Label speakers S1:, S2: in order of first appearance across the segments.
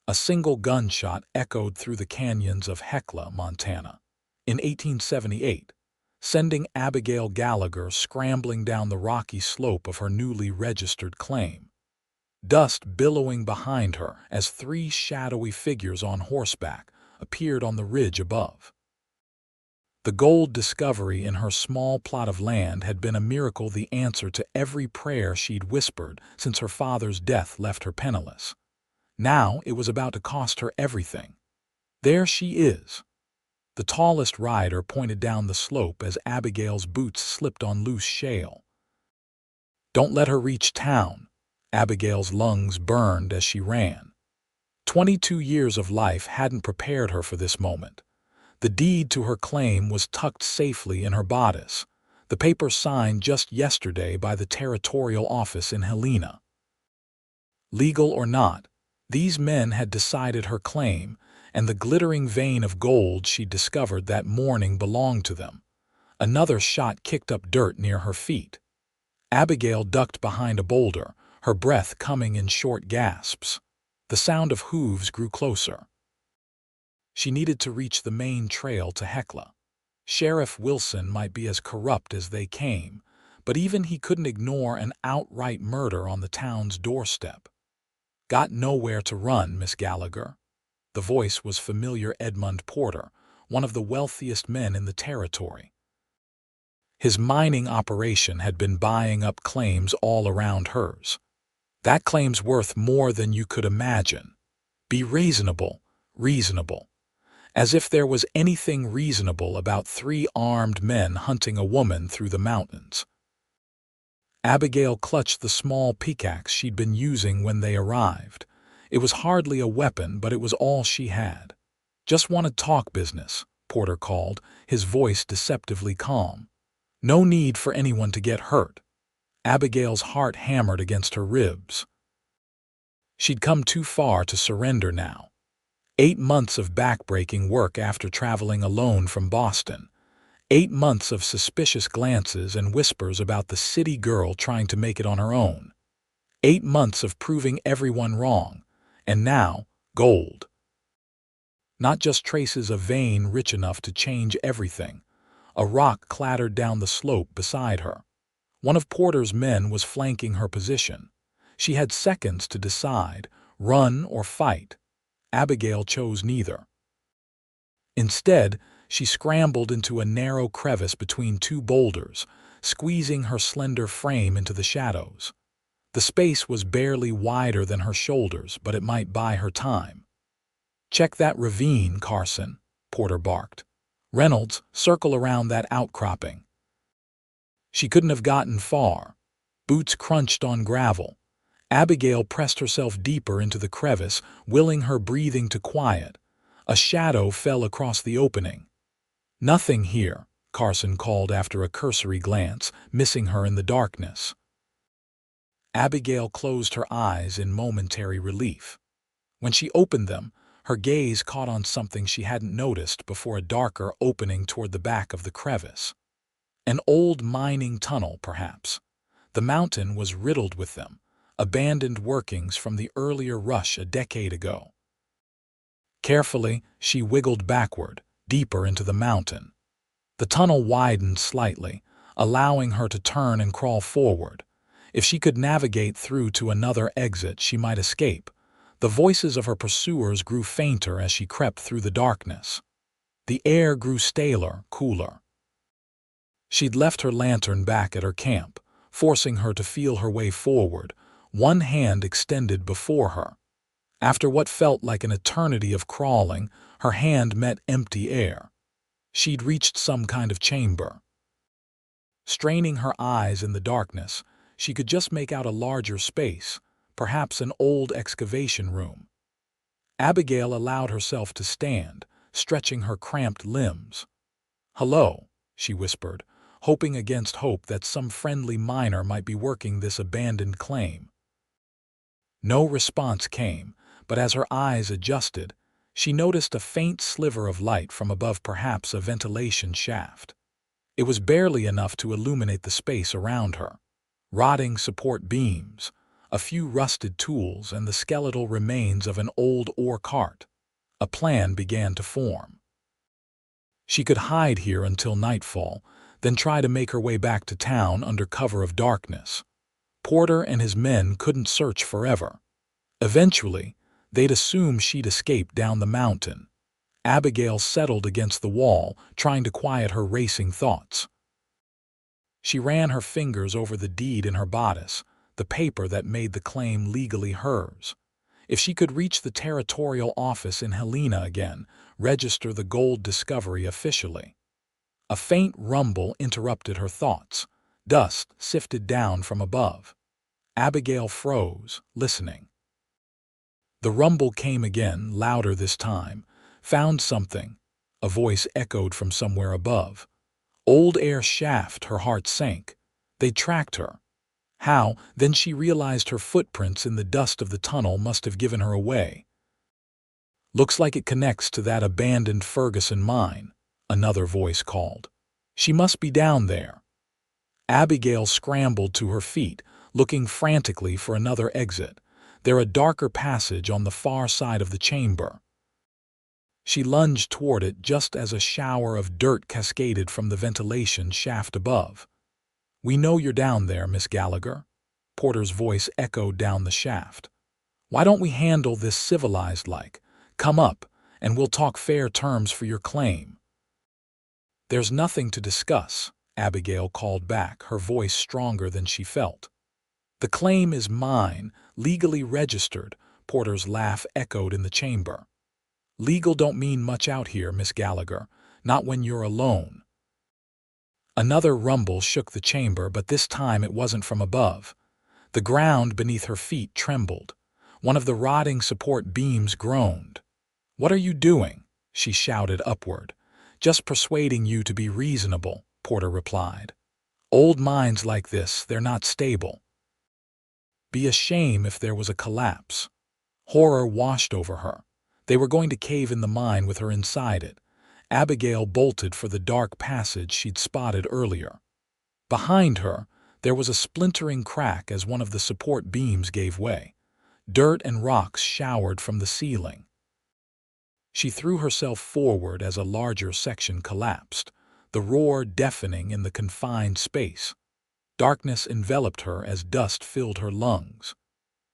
S1: A single gunshot echoed through the canyons of Hecla, Montana, in 1878, sending Abigail Gallagher scrambling down the rocky slope of her newly registered claim, dust billowing behind her as three shadowy figures on horseback appeared on the ridge above. The gold discovery in her small plot of land had been a miracle, the answer to every prayer she'd whispered since her father's death left her penniless. Now it was about to cost her everything. There she is. The tallest rider pointed down the slope as Abigail's boots slipped on loose shale. Don't let her reach town. Abigail's lungs burned as she ran. 22 years of life hadn't prepared her for this moment. The deed to her claim was tucked safely in her bodice, the paper signed just yesterday by the territorial office in Helena. Legal or not, these men had decided her claim, and the glittering vein of gold she'd discovered that morning belonged to them. Another shot kicked up dirt near her feet. Abigail ducked behind a boulder, her breath coming in short gasps. The sound of hooves grew closer. She needed to reach the main trail to Hecla. Sheriff Wilson might be as corrupt as they came, but even he couldn't ignore an outright murder on the town's doorstep. Got nowhere to run, Miss Gallagher. The voice was familiar. Edmund Porter, one of the wealthiest men in the territory. His mining operation had been buying up claims all around hers. That claim's worth more than you could imagine. Be reasonable, reasonable. As if there was anything reasonable about three armed men hunting a woman through the mountains. Abigail clutched the small pickaxe she'd been using when they arrived. It was hardly a weapon, but it was all she had. Just want to talk business, Porter called, his voice deceptively calm. No need for anyone to get hurt. Abigail's heart hammered against her ribs. She'd come too far to surrender now. 8 months of backbreaking work after traveling alone from Boston. 8 months of suspicious glances and whispers about the city girl trying to make it on her own. 8 months of proving everyone wrong. And now, gold. Not just traces of vein rich enough to change everything. A rock clattered down the slope beside her. One of Porter's men was flanking her position. She had seconds to decide, run or fight. Abigail chose neither. Instead, she scrambled into a narrow crevice between two boulders, squeezing her slender frame into the shadows. The space was barely wider than her shoulders, but it might buy her time. Check that ravine, Carson, Porter barked. Reynolds, circle around that outcropping. She couldn't have gotten far. Boots crunched on gravel. Abigail pressed herself deeper into the crevice, willing her breathing to quiet. A shadow fell across the opening. Nothing here, Carson called after a cursory glance, missing her in the darkness. Abigail closed her eyes in momentary relief. When she opened them, her gaze caught on something she hadn't noticed before: a darker opening toward the back of the crevice. An old mining tunnel, perhaps. The mountain was riddled with them, abandoned workings from the earlier rush a decade ago. Carefully, she wiggled backward, deeper into the mountain. The tunnel widened slightly, allowing her to turn and crawl forward. If she could navigate through to another exit, she might escape. The voices of her pursuers grew fainter as she crept through the darkness. The air grew staler, cooler. She'd left her lantern back at her camp, forcing her to feel her way forward, one hand extended before her. After what felt like an eternity of crawling, her hand met empty air. She'd reached some kind of chamber. Straining her eyes in the darkness, she could just make out a larger space, perhaps an old excavation room. Abigail allowed herself to stand, stretching her cramped limbs. "Hello," she whispered, hoping against hope that some friendly miner might be working this abandoned claim. No response came, but as her eyes adjusted, she noticed a faint sliver of light from above, perhaps a ventilation shaft. It was barely enough to illuminate the space around her. Rotting support beams, a few rusted tools, and the skeletal remains of an old ore cart. A plan began to form. She could hide here until nightfall, then try to make her way back to town under cover of darkness. Porter and his men couldn't search forever. Eventually, they'd assume she'd escaped down the mountain. Abigail settled against the wall, trying to quiet her racing thoughts. She ran her fingers over the deed in her bodice, the paper that made the claim legally hers. If she could reach the territorial office in Helena again, register the gold discovery officially. A faint rumble interrupted her thoughts. Dust sifted down from above. Abigail froze, listening. The rumble came again, louder this time. "Found something," a voice echoed from somewhere above. Old air shaft, her heart sank. They tracked her. How? Then she realized her footprints in the dust of the tunnel must have given her away. "Looks like it connects to that abandoned Ferguson mine," another voice called. "She must be down there." Abigail scrambled to her feet, looking frantically for another exit. There a darker passage on the far side of the chamber. She lunged toward it just as a shower of dirt cascaded from the ventilation shaft above. "We know you're down there, Miss Gallagher," Porter's voice echoed down the shaft. "Why don't we handle this civilized-like? Come up, and we'll talk fair terms for your claim." "There's nothing to discuss," Abigail called back, her voice stronger than she felt. "The claim is mine, legally registered," Porter's laugh echoed in the chamber. "Legal don't mean much out here, Miss Gallagher, not when you're alone." Another rumble shook the chamber, but this time it wasn't from above. The ground beneath her feet trembled. One of the rotting support beams groaned. "What are you doing?" she shouted upward. "Just persuading you to be reasonable," Porter replied. "Old mines like this, they're not stable. Be a shame if there was a collapse." Horror washed over her. They were going to cave in the mine with her inside it. Abigail bolted for the dark passage she'd spotted earlier. Behind her, there was a splintering crack as one of the support beams gave way. Dirt and rocks showered from the ceiling. She threw herself forward as a larger section collapsed, the roar deafening in the confined space. Darkness enveloped her as dust filled her lungs.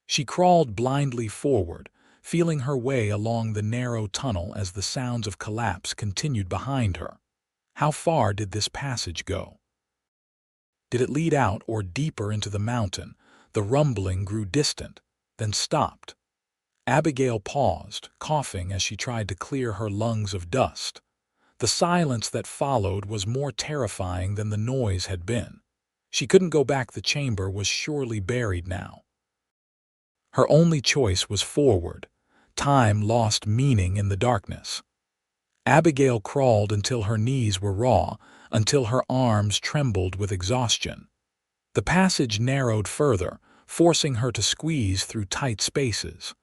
S1: She crawled blindly forward, feeling her way along the narrow tunnel as the sounds of collapse continued behind her. How far did this passage go? Did it lead out or deeper into the mountain? The rumbling grew distant, then stopped. Abigail paused, coughing as she tried to clear her lungs of dust. The silence that followed was more terrifying than the noise had been. She couldn't go back. The chamber was surely buried now. Her only choice was forward. Time lost meaning in the darkness. Abigail crawled until her knees were raw, until her arms trembled with exhaustion. The passage narrowed further, forcing her to squeeze through tight spaces.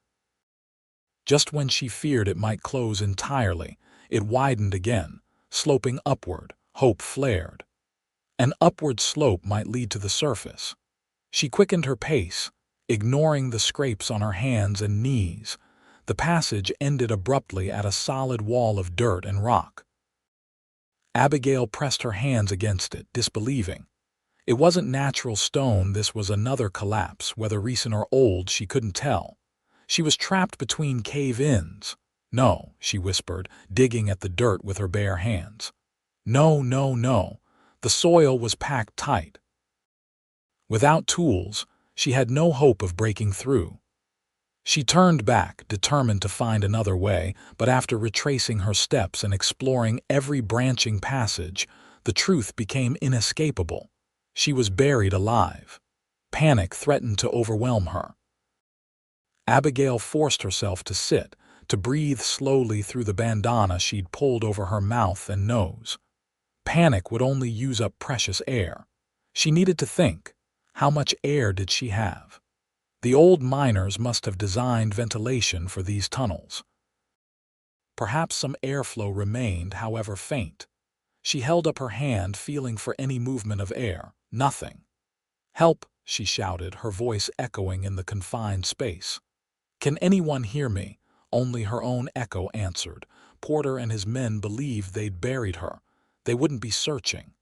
S1: Just when she feared it might close entirely, it widened again, sloping upward. Hope flared. An upward slope might lead to the surface. She quickened her pace, ignoring the scrapes on her hands and knees. The passage ended abruptly at a solid wall of dirt and rock. Abigail pressed her hands against it, disbelieving. It wasn't natural stone. This was another collapse, whether recent or old she couldn't tell. She was trapped between cave-ins. "No," she whispered, digging at the dirt with her bare hands. "No, no, no." The soil was packed tight. Without tools, she had no hope of breaking through. She turned back, determined to find another way, but after retracing her steps and exploring every branching passage, the truth became inescapable. She was buried alive. Panic threatened to overwhelm her. Abigail forced herself to sit, to breathe slowly through the bandana she'd pulled over her mouth and nose. Panic would only use up precious air. She needed to think. How much air did she have? The old miners must have designed ventilation for these tunnels. Perhaps some airflow remained, however faint. She held up her hand, feeling for any movement of air. Nothing. "Help!" she shouted, her voice echoing in the confined space. "Can anyone hear me?" Only her own echo answered. Porter and his men believed they'd buried her. They wouldn't be searching.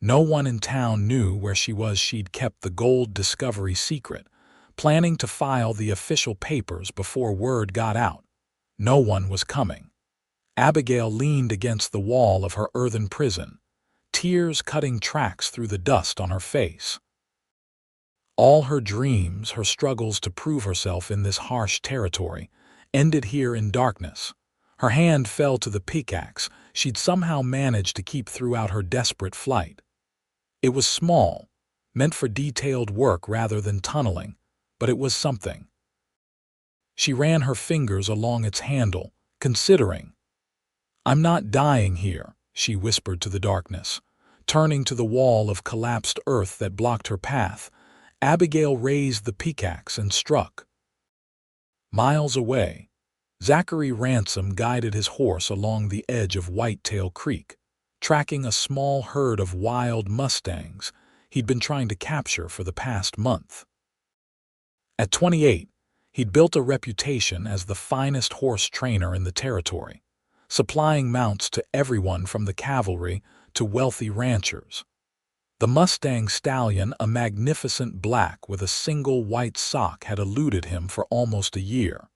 S1: No one in town knew where she was. She'd kept the gold discovery secret, planning to file the official papers before word got out. No one was coming. Abigail leaned against the wall of her earthen prison, tears cutting tracks through the dust on her face. All her dreams, her struggles to prove herself in this harsh territory, ended here in darkness. Her hand fell to the pickaxe she'd somehow managed to keep throughout her desperate flight. It was small, meant for detailed work rather than tunneling, but it was something. She ran her fingers along its handle, considering. "I'm not dying here," she whispered to the darkness. Turning to the wall of collapsed earth that blocked her path, Abigail raised the pickaxe and struck. Miles away, Zachary Ransom guided his horse along the edge of Whitetail Creek, tracking a small herd of wild mustangs he'd been trying to capture for the past month. At 28, he'd built a reputation as the finest horse trainer in the territory, supplying mounts to everyone from the cavalry to wealthy ranchers. The Mustang stallion, a magnificent black with a single white sock, had eluded him for almost a year.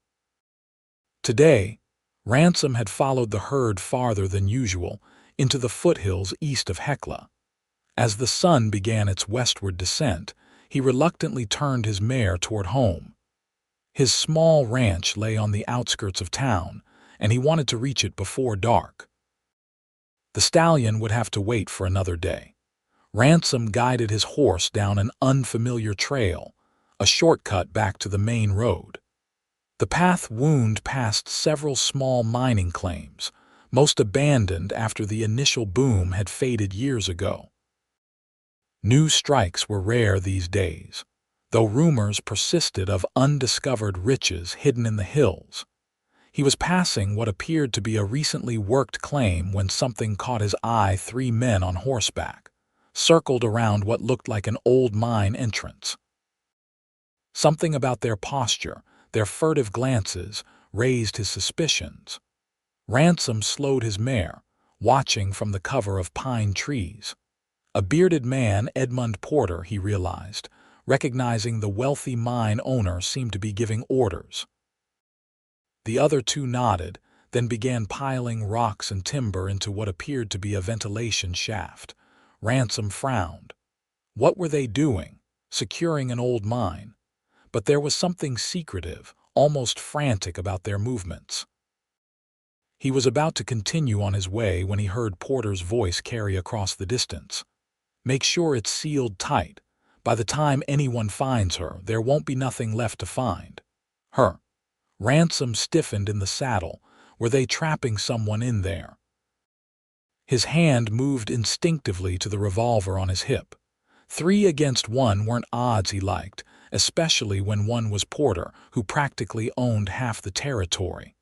S1: Today, Ransom had followed the herd farther than usual into the foothills east of Hecla. As the sun began its westward descent, he reluctantly turned his mare toward home. His small ranch lay on the outskirts of town, and he wanted to reach it before dark. The stallion would have to wait for another day. Ransom guided his horse down an unfamiliar trail, a shortcut back to the main road. The path wound past several small mining claims, most abandoned after the initial boom had faded years ago. New strikes were rare these days, though rumors persisted of undiscovered riches hidden in the hills. He was passing what appeared to be a recently worked claim when something caught his eye. 3 men on horseback circled around what looked like an old mine entrance. Something about their posture, their furtive glances, raised his suspicions. Ransom slowed his mare, watching from the cover of pine trees. A bearded man, Edmund Porter, he realized. Recognizing the wealthy mine owner seemed to be giving orders. The other 2 nodded, then began piling rocks and timber into what appeared to be a ventilation shaft. Ransom frowned. What were they doing? Securing an old mine? But there was something secretive, almost frantic about their movements. He was about to continue on his way when he heard Porter's voice carry across the distance. "Make sure it's sealed tight. By the time anyone finds her, there won't be nothing left to find." Her. Ransom stiffened in the saddle. Were they trapping someone in there? His hand moved instinctively to the revolver on his hip. 3 against 1 weren't odds he liked, especially when one was Porter, who practically owned half the territory.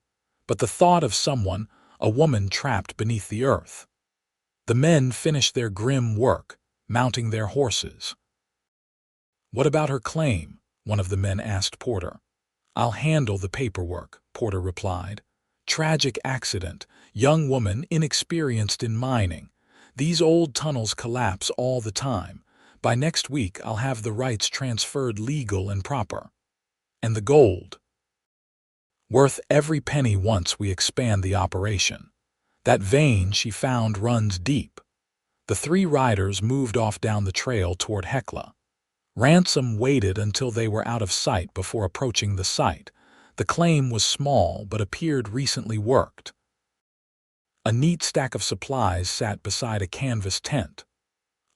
S1: But the thought of someone, a woman trapped beneath the earth. The men finished their grim work, mounting their horses. "What about her claim?" one of the men asked Porter. "I'll handle the paperwork," Porter replied. "Tragic accident, young woman inexperienced in mining. These old tunnels collapse all the time. By next week I'll have the rights transferred legal and proper. And the gold? Worth every penny once we expand the operation. That vein she found runs deep." The 3 riders moved off down the trail toward Hecla. Ransom waited until they were out of sight before approaching the site. The claim was small but appeared recently worked. A neat stack of supplies sat beside a canvas tent.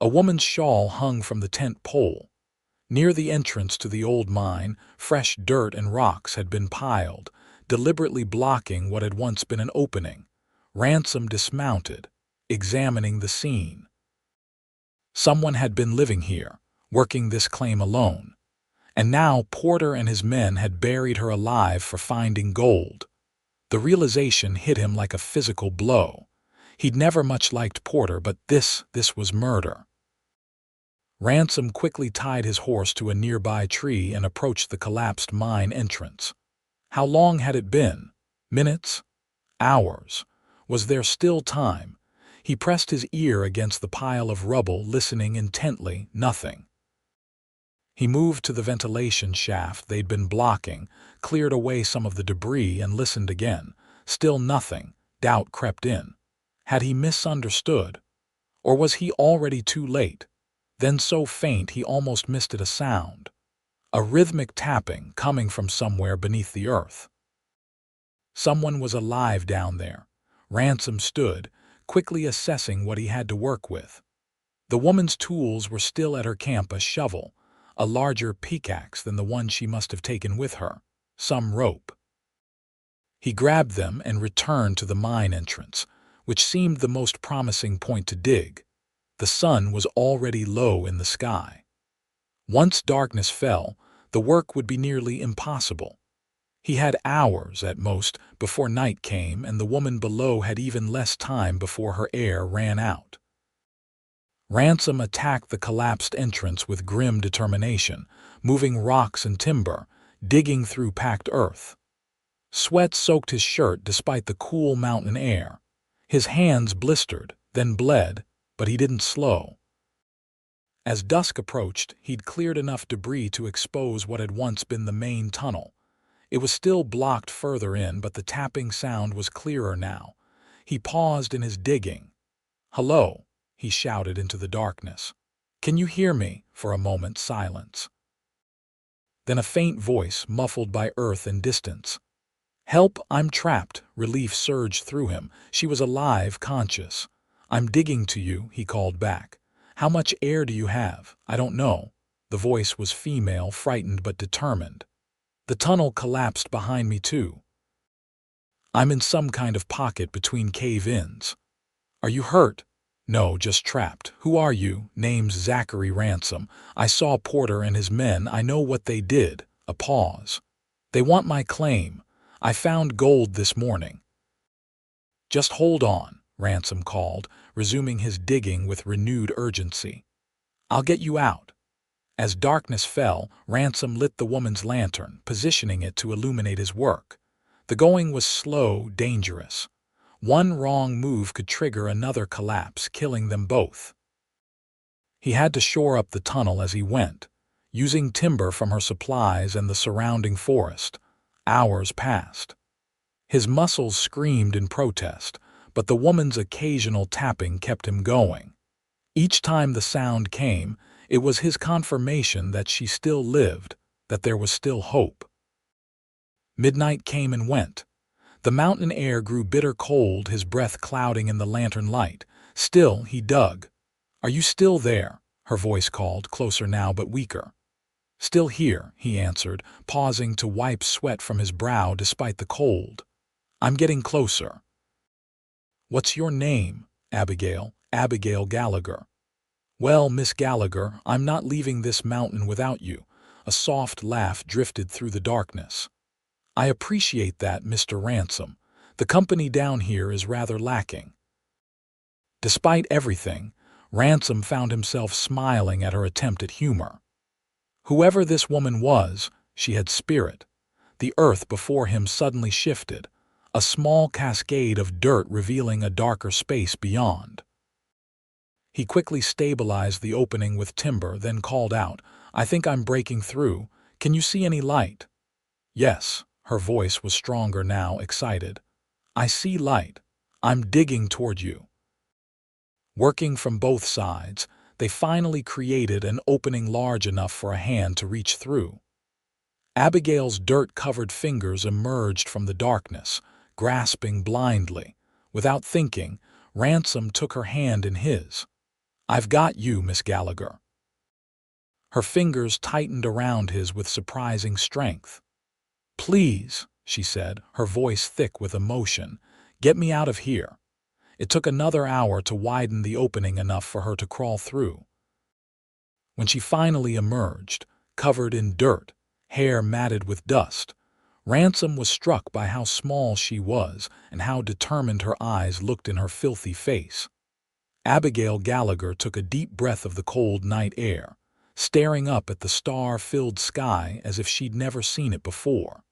S1: A woman's shawl hung from the tent pole. Near the entrance to the old mine, fresh dirt and rocks had been piled, deliberately blocking what had once been an opening. Ransom dismounted, examining the scene. Someone had been living here, working this claim alone. And now Porter and his men had buried her alive for finding gold. The realization hit him like a physical blow. He'd never much liked Porter, but this was murder. Ransom quickly tied his horse to a nearby tree and approached the collapsed mine entrance. How long had it been? Minutes? Hours? Was there still time? He pressed his ear against the pile of rubble, listening intently. Nothing. He moved to the ventilation shaft they'd been blocking, cleared away some of the debris, and listened again. Still nothing. Doubt crept in. Had he misunderstood? Or was he already too late? Then so faint he almost missed it, a sound. A rhythmic tapping coming from somewhere beneath the earth. Someone was alive down there. Ransom stood, quickly assessing what he had to work with. The woman's tools were still at her camp: a shovel, a larger pickaxe than the one she must have taken with her, some rope. He grabbed them and returned to the mine entrance, which seemed the most promising point to dig. The sun was already low in the sky. Once darkness fell, the work would be nearly impossible. He had hours at most before night came, and the woman below had even less time before her air ran out. Ransom attacked the collapsed entrance with grim determination, moving rocks and timber, digging through packed earth. Sweat soaked his shirt despite the cool mountain air. His hands blistered, then bled, but he didn't slow. As dusk approached, he'd cleared enough debris to expose what had once been the main tunnel. It was still blocked further in, but the tapping sound was clearer now. He paused in his digging. "Hello," he shouted into the darkness. "Can you hear me?" For a moment, silence. Then a faint voice, muffled by earth and distance. "Help, I'm trapped." Relief surged through him. She was alive, conscious. "I'm digging to you," he called back. "How much air do you have?" "I don't know." The voice was female, frightened but determined. "The tunnel collapsed behind me too. I'm in some kind of pocket between cave-ins." "Are you hurt?" "No, just trapped." "Who are you?" "Name's Zachary Ransom. I saw Porter and his men. I know what they did." A pause. "They want my claim. I found gold this morning." "Just hold on," Ransom called, resuming his digging with renewed urgency. "I'll get you out." As darkness fell, Ransom lit the woman's lantern, positioning it to illuminate his work. The going was slow, dangerous. One wrong move could trigger another collapse, killing them both. He had to shore up the tunnel as he went, using timber from her supplies and the surrounding forest. Hours passed. His muscles screamed in protest, but the woman's occasional tapping kept him going. Each time the sound came, it was his confirmation that she still lived, that there was still hope. Midnight came and went. The mountain air grew bitter cold, his breath clouding in the lantern light. Still, he dug. "Are you still there?" her voice called, closer now but weaker. "Still here," he answered, pausing to wipe sweat from his brow despite the cold. "I'm getting closer." "What's your name?" "Abigail. Abigail Gallagher." "Well, Miss Gallagher, I'm not leaving this mountain without you." A soft laugh drifted through the darkness. "I appreciate that, Mr. Ransom. The company down here is rather lacking." Despite everything, Ransom found himself smiling at her attempt at humor. Whoever this woman was, she had spirit. The earth before him suddenly shifted, a small cascade of dirt revealing a darker space beyond. He quickly stabilized the opening with timber, then called out, "I think I'm breaking through. Can you see any light?" "Yes." Her voice was stronger now, excited. "I see light. I'm digging toward you." Working from both sides, they finally created an opening large enough for a hand to reach through. Abigail's dirt-covered fingers emerged from the darkness, grasping blindly. Without thinking, Ransom took her hand in his. "I've got you, Miss Gallagher." Her fingers tightened around his with surprising strength. "Please," she said, her voice thick with emotion, "get me out of here." It took another hour to widen the opening enough for her to crawl through. When she finally emerged, covered in dirt, hair matted with dust, Ransom was struck by how small she was and how determined her eyes looked in her filthy face. Abigail Gallagher took a deep breath of the cold night air, staring up at the star-filled sky as if she'd never seen it before.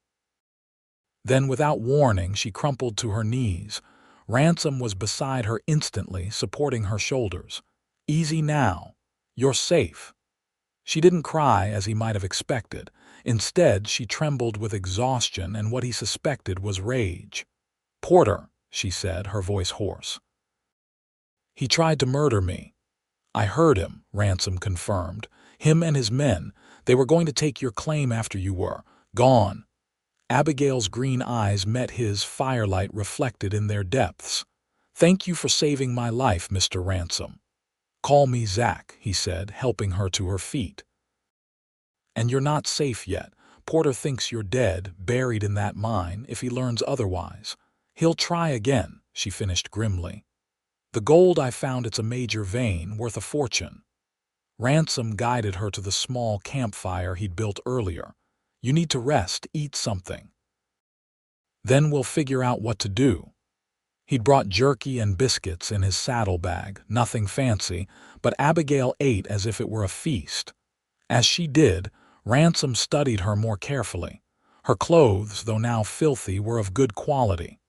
S1: Then, without warning, she crumpled to her knees. Ransom was beside her instantly, supporting her shoulders. "Easy now. You're safe." She didn't cry as he might have expected. Instead, she trembled with exhaustion and what he suspected was rage. "Porter," she said, her voice hoarse. "He tried to murder me." "I heard him," Ransom confirmed. "Him and his men. They were going to take your claim after you were gone." Abigail's green eyes met his, firelight reflected in their depths. "Thank you for saving my life, Mr. Ransom." "Call me Zach," he said, helping her to her feet. "And you're not safe yet. Porter thinks you're dead, buried in that mine, if he learns otherwise. He'll try again," she finished grimly. "The gold I found, it's a major vein, worth a fortune." Ransom guided her to the small campfire he'd built earlier. "You need to rest, eat something. Then we'll figure out what to do." He'd brought jerky and biscuits in his saddlebag, nothing fancy, but Abigail ate as if it were a feast. As she did, Ransom studied her more carefully. Her clothes, though now filthy, were of good quality.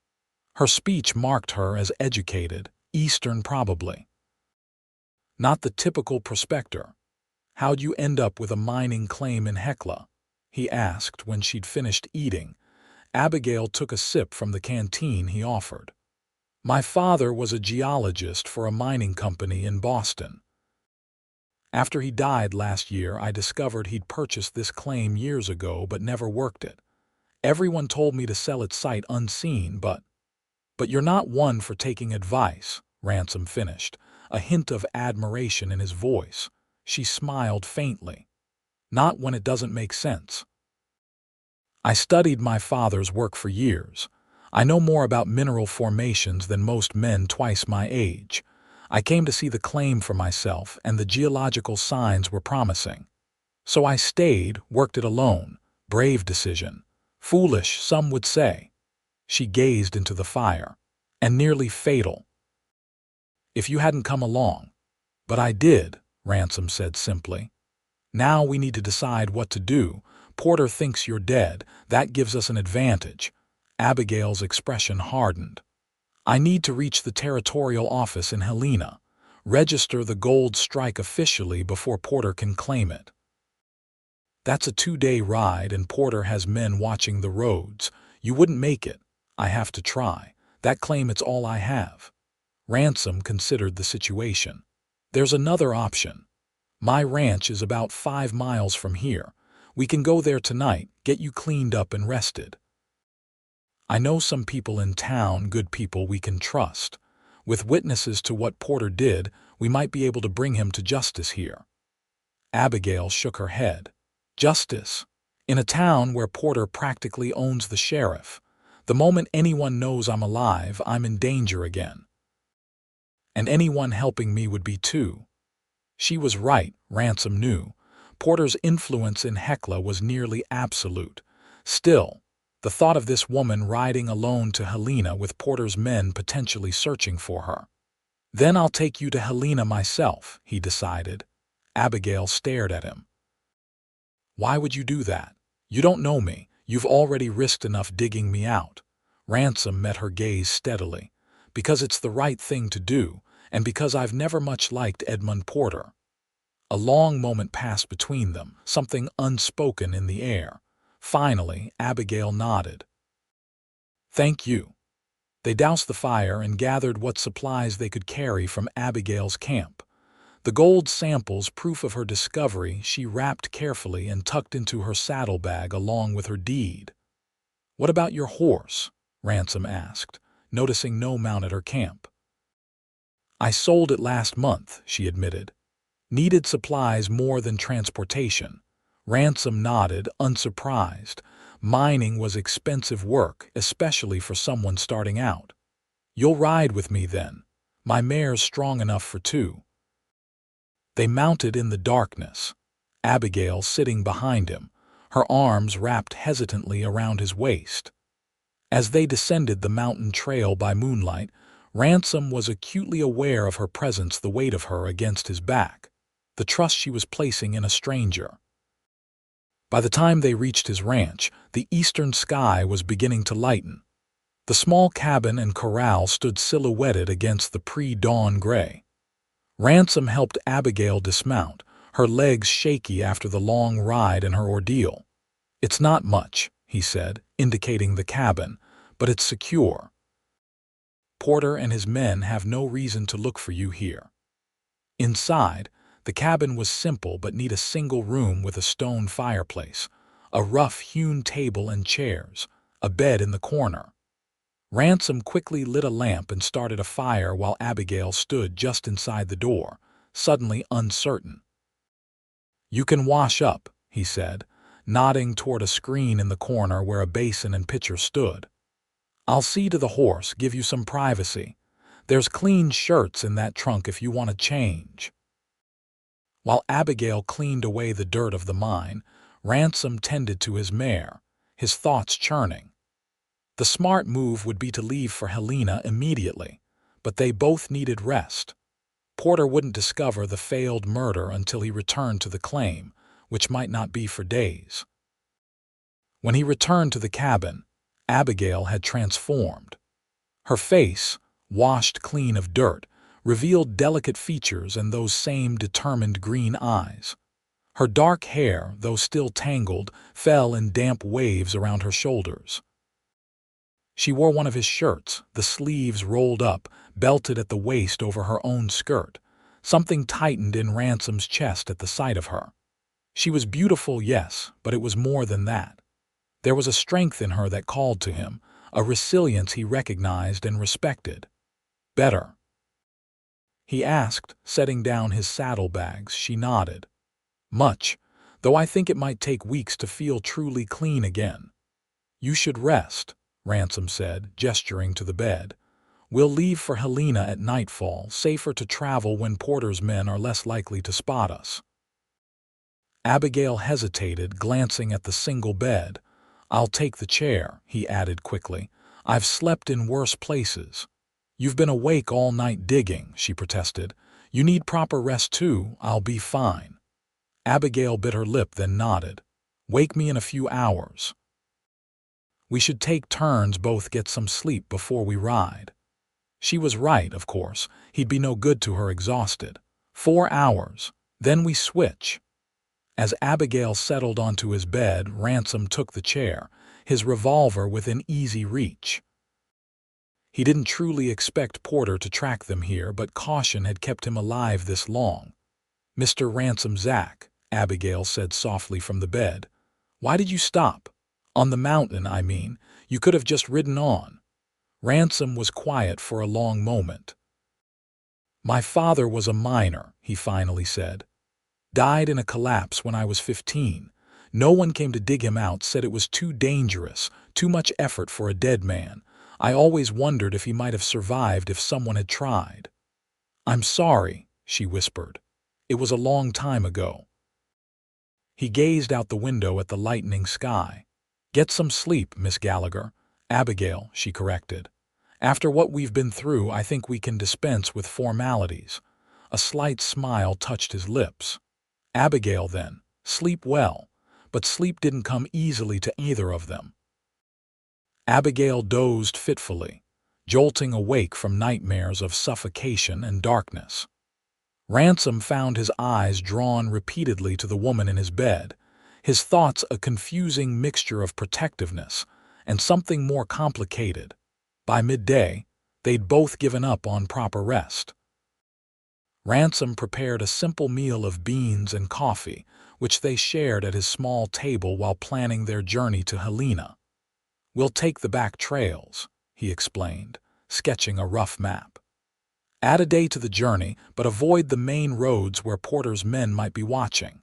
S1: Her speech marked her as educated, Eastern probably. Not the typical prospector. "How'd you end up with a mining claim in Hecla?" he asked when she'd finished eating. Abigail took a sip from the canteen he offered. "My father was a geologist for a mining company in Boston. After he died last year, I discovered he'd purchased this claim years ago but never worked it. Everyone told me to sell it sight unseen, but you're not one for taking advice," Ransom finished, a hint of admiration in his voice. She smiled faintly. "Not when it doesn't make sense. I studied my father's work for years. I know more about mineral formations than most men twice my age. I came to see the claim for myself, and the geological signs were promising. So I stayed, worked it alone. Brave decision. Foolish, some would say." She gazed into the fire. "And nearly fatal. If you hadn't come along." "But I did," Ransom said simply. "Now we need to decide what to do. Porter thinks you're dead. That gives us an advantage." Abigail's expression hardened. "I need to reach the territorial office in Helena, register the gold strike officially before Porter can claim it. That's a 2-day ride and Porter has men watching the roads. You wouldn't make it. I have to try. That claim, it's all I have." Ransom considered the situation. "There's another option. My ranch is about 5 miles from here. We can go there tonight, get you cleaned up and rested. I know some people in town, good people we can trust. With witnesses to what Porter did, we might be able to bring him to justice here." Abigail shook her head. "Justice? In a town where Porter practically owns the sheriff. The moment anyone knows I'm alive, I'm in danger again. And anyone helping me would be too." She was right, Ransom knew. Porter's influence in Hecla was nearly absolute. Still, the thought of this woman riding alone to Helena with Porter's men potentially searching for her. "Then I'll take you to Helena myself," he decided. Abigail stared at him. "Why would you do that? You don't know me. You've already risked enough digging me out." Ransom met her gaze steadily. "Because it's the right thing to do, and because I've never much liked Edmund Porter." A long moment passed between them, something unspoken in the air. Finally, Abigail nodded. "Thank you." They doused the fire and gathered what supplies they could carry from Abigail's camp. The gold samples, proof of her discovery, she wrapped carefully and tucked into her saddlebag along with her deed. "What about your horse?" Ransom asked, noticing no mount at her camp. "I sold it last month," she admitted. "Needed supplies more than transportation." Ransom nodded, unsurprised. Mining was expensive work, especially for someone starting out. "You'll ride with me then. My mare's strong enough for 2. They mounted in the darkness, Abigail sitting behind him, her arms wrapped hesitantly around his waist. As they descended the mountain trail by moonlight, Ransom was acutely aware of her presence, the weight of her against his back, the trust she was placing in a stranger. By the time they reached his ranch, the eastern sky was beginning to lighten. The small cabin and corral stood silhouetted against the pre-dawn gray. Ransom helped Abigail dismount, her legs shaky after the long ride and her ordeal. "It's not much," he said, indicating the cabin, "but it's secure. Porter and his men have no reason to look for you here." Inside, the cabin was simple but neat: a single room with a stone fireplace, a rough-hewn table and chairs, a bed in the corner. Ransom quickly lit a lamp and started a fire while Abigail stood just inside the door, suddenly uncertain. "You can wash up," he said, nodding toward a screen in the corner where a basin and pitcher stood. "I'll see to the horse, give you some privacy. There's clean shirts in that trunk if you want to change." While Abigail cleaned away the dirt of the mine, Ransom tended to his mare, his thoughts churning. The smart move would be to leave for Helena immediately, but they both needed rest. Porter wouldn't discover the failed murder until he returned to the claim, which might not be for days. When he returned to the cabin, Abigail had transformed. Her face, washed clean of dirt, revealed delicate features and those same determined green eyes. Her dark hair, though still tangled, fell in damp waves around her shoulders. She wore one of his shirts, the sleeves rolled up, belted at the waist over her own skirt. Something tightened in Ransom's chest at the sight of her. She was beautiful, yes, but it was more than that. There was a strength in her that called to him, a resilience he recognized and respected. "Better?" he asked, setting down his saddlebags. She nodded. "Much, though I think it might take weeks to feel truly clean again." "You should rest," Ransom said, gesturing to the bed. "We'll leave for Helena at nightfall, safer to travel when Porter's men are less likely to spot us." Abigail hesitated, glancing at the single bed. "I'll take the chair," he added quickly. "I've slept in worse places." "You've been awake all night digging," she protested. "You need proper rest too." "I'll be fine." Abigail bit her lip, then nodded. "Wake me in a few hours. We should take turns, both get some sleep before we ride." She was right, of course. He'd be no good to her exhausted. 4 hours. Then we switch. As Abigail settled onto his bed, Ransom took the chair, his revolver within easy reach. He didn't truly expect Porter to track them here, but caution had kept him alive this long. "Mr. Ransom, Zach," Abigail said softly from the bed. "Why did you stop? On the mountain, I mean. You could have just ridden on." Ransom was quiet for a long moment. "My father was a miner," he finally said. "Died in a collapse when I was 15. No one came to dig him out, said it was too dangerous, too much effort for a dead man. I always wondered if he might have survived if someone had tried." "I'm sorry," she whispered. "It was a long time ago." He gazed out the window at the lightening sky. "Get some sleep, Miss Gallagher." "Abigail," she corrected. "After what we've been through, I think we can dispense with formalities." A slight smile touched his lips. "Abigail, then. Sleep well." But sleep didn't come easily to either of them. Abigail dozed fitfully, jolting awake from nightmares of suffocation and darkness. Ransom found his eyes drawn repeatedly to the woman in his bed, his thoughts a confusing mixture of protectiveness and something more complicated. By midday, they'd both given up on proper rest. Ransom prepared a simple meal of beans and coffee, which they shared at his small table while planning their journey to Helena. "We'll take the back trails," he explained, sketching a rough map. "Add a day to the journey, but avoid the main roads where Porter's men might be watching."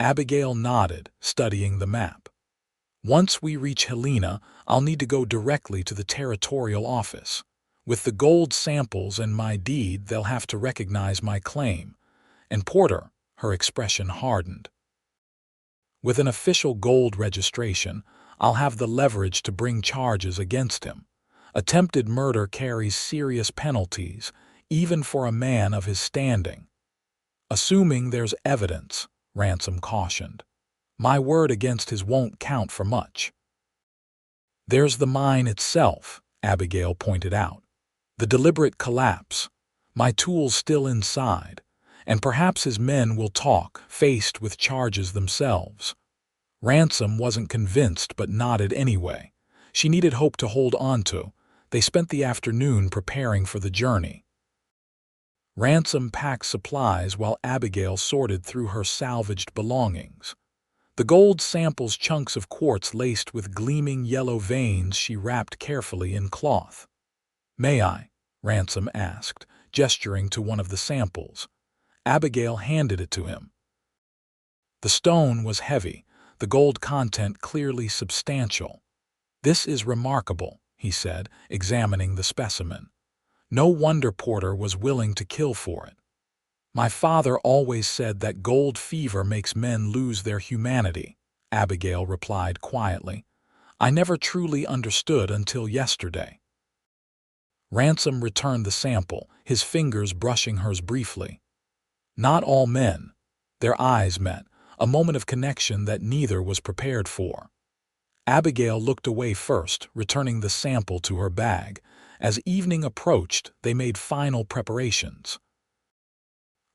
S1: Abigail nodded, studying the map. "Once we reach Helena, I'll need to go directly to the territorial office. With the gold samples and my deed, they'll have to recognize my claim. And Porter," her expression hardened. "With an official gold registration, I'll have the leverage to bring charges against him. Attempted murder carries serious penalties, even for a man of his standing. Assuming there's evidence, Ransom cautioned. My word against his won't count for much. There's the mine itself, Abigail pointed out. The deliberate collapse. My tools still inside, and perhaps his men will talk, faced with charges themselves. Ransom wasn't convinced but nodded anyway. She needed hope to hold on to. They spent the afternoon preparing for the journey. Ransom packed supplies while Abigail sorted through her salvaged belongings. The gold samples chunks of quartz laced with gleaming yellow veins she wrapped carefully in cloth. May I? Ransom asked, gesturing to one of the samples. Abigail handed it to him. The stone was heavy, the gold content clearly substantial. This is remarkable, he said, examining the specimen. No wonder Porter was willing to kill for it. My father always said that gold fever makes men lose their humanity, Abigail replied quietly. I never truly understood until yesterday. Ransom returned the sample, his fingers brushing hers briefly. Not all men. Their eyes met, a moment of connection that neither was prepared for. Abigail looked away first, returning the sample to her bag. As evening approached, they made final preparations.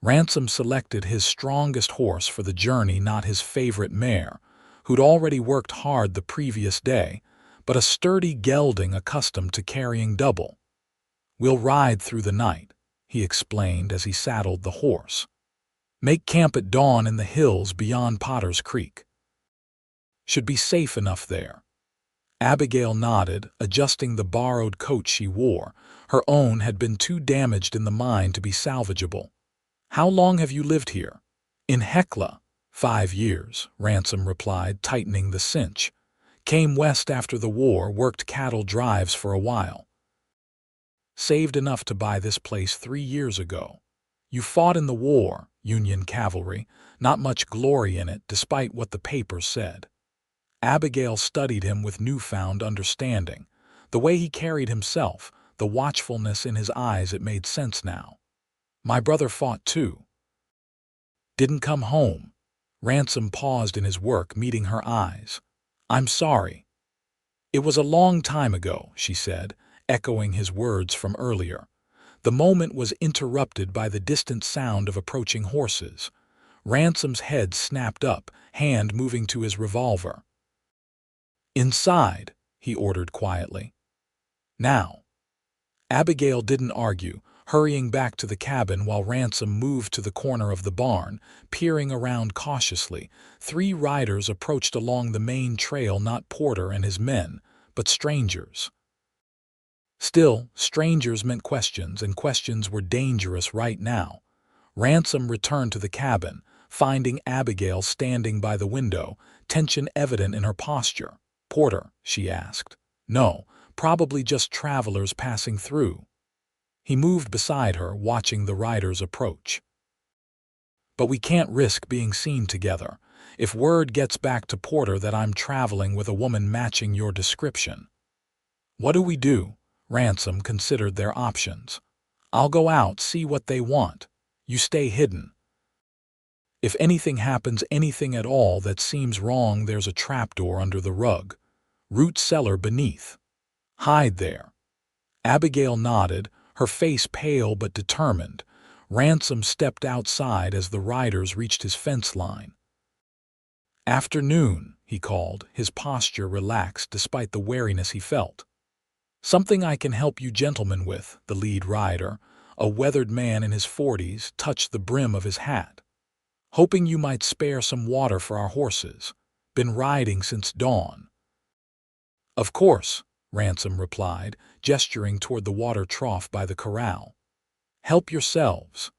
S1: Ransom selected his strongest horse for the journey, not his favorite mare, who'd already worked hard the previous day, but a sturdy gelding accustomed to carrying double. We'll ride through the night, he explained as he saddled the horse. Make camp at dawn in the hills beyond Potter's Creek. Should be safe enough there. Abigail nodded, adjusting the borrowed coat she wore. Her own had been too damaged in the mine to be salvageable. How long have you lived here? In Hecla. 5 years, Ransom replied, tightening the cinch. Came west after the war, worked cattle drives for a while. Saved enough to buy this place 3 years ago. You fought in the war, Union cavalry, not much glory in it despite what the papers said. Abigail studied him with newfound understanding. The way he carried himself, the watchfulness in his eyes, it made sense now. My brother fought too. Didn't come home. Ransom paused in his work, meeting her eyes. I'm sorry. It was a long time ago, she said, echoing his words from earlier. The moment was interrupted by the distant sound of approaching horses. Ransom's head snapped up, hand moving to his revolver. Inside, he ordered quietly. Now. Abigail didn't argue, hurrying back to the cabin while Ransom moved to the corner of the barn, peering around cautiously. 3 riders approached along the main trail, not Porter and his men, but strangers. Still, strangers meant questions, and questions were dangerous right now. Ransom returned to the cabin, finding Abigail standing by the window, tension evident in her posture. Porter, she asked. No, probably just travelers passing through. He moved beside her, watching the riders approach. But we can't risk being seen together. If word gets back to Porter that I'm traveling with a woman matching your description. What do we do? Ransom considered their options. I'll go out, see what they want. You stay hidden. If anything happens, anything at all that seems wrong, there's a trapdoor under the rug. Root cellar beneath. Hide there. Abigail nodded, her face pale but determined. Ransom stepped outside as the riders reached his fence line. Afternoon, he called, his posture relaxed despite the wariness he felt. Something I can help you gentlemen with, the lead rider, a weathered man in his 40s, touched the brim of his hat. Hoping you might spare some water for our horses. Been riding since dawn. Of course, Ransom replied, gesturing toward the water trough by the corral. Help yourselves.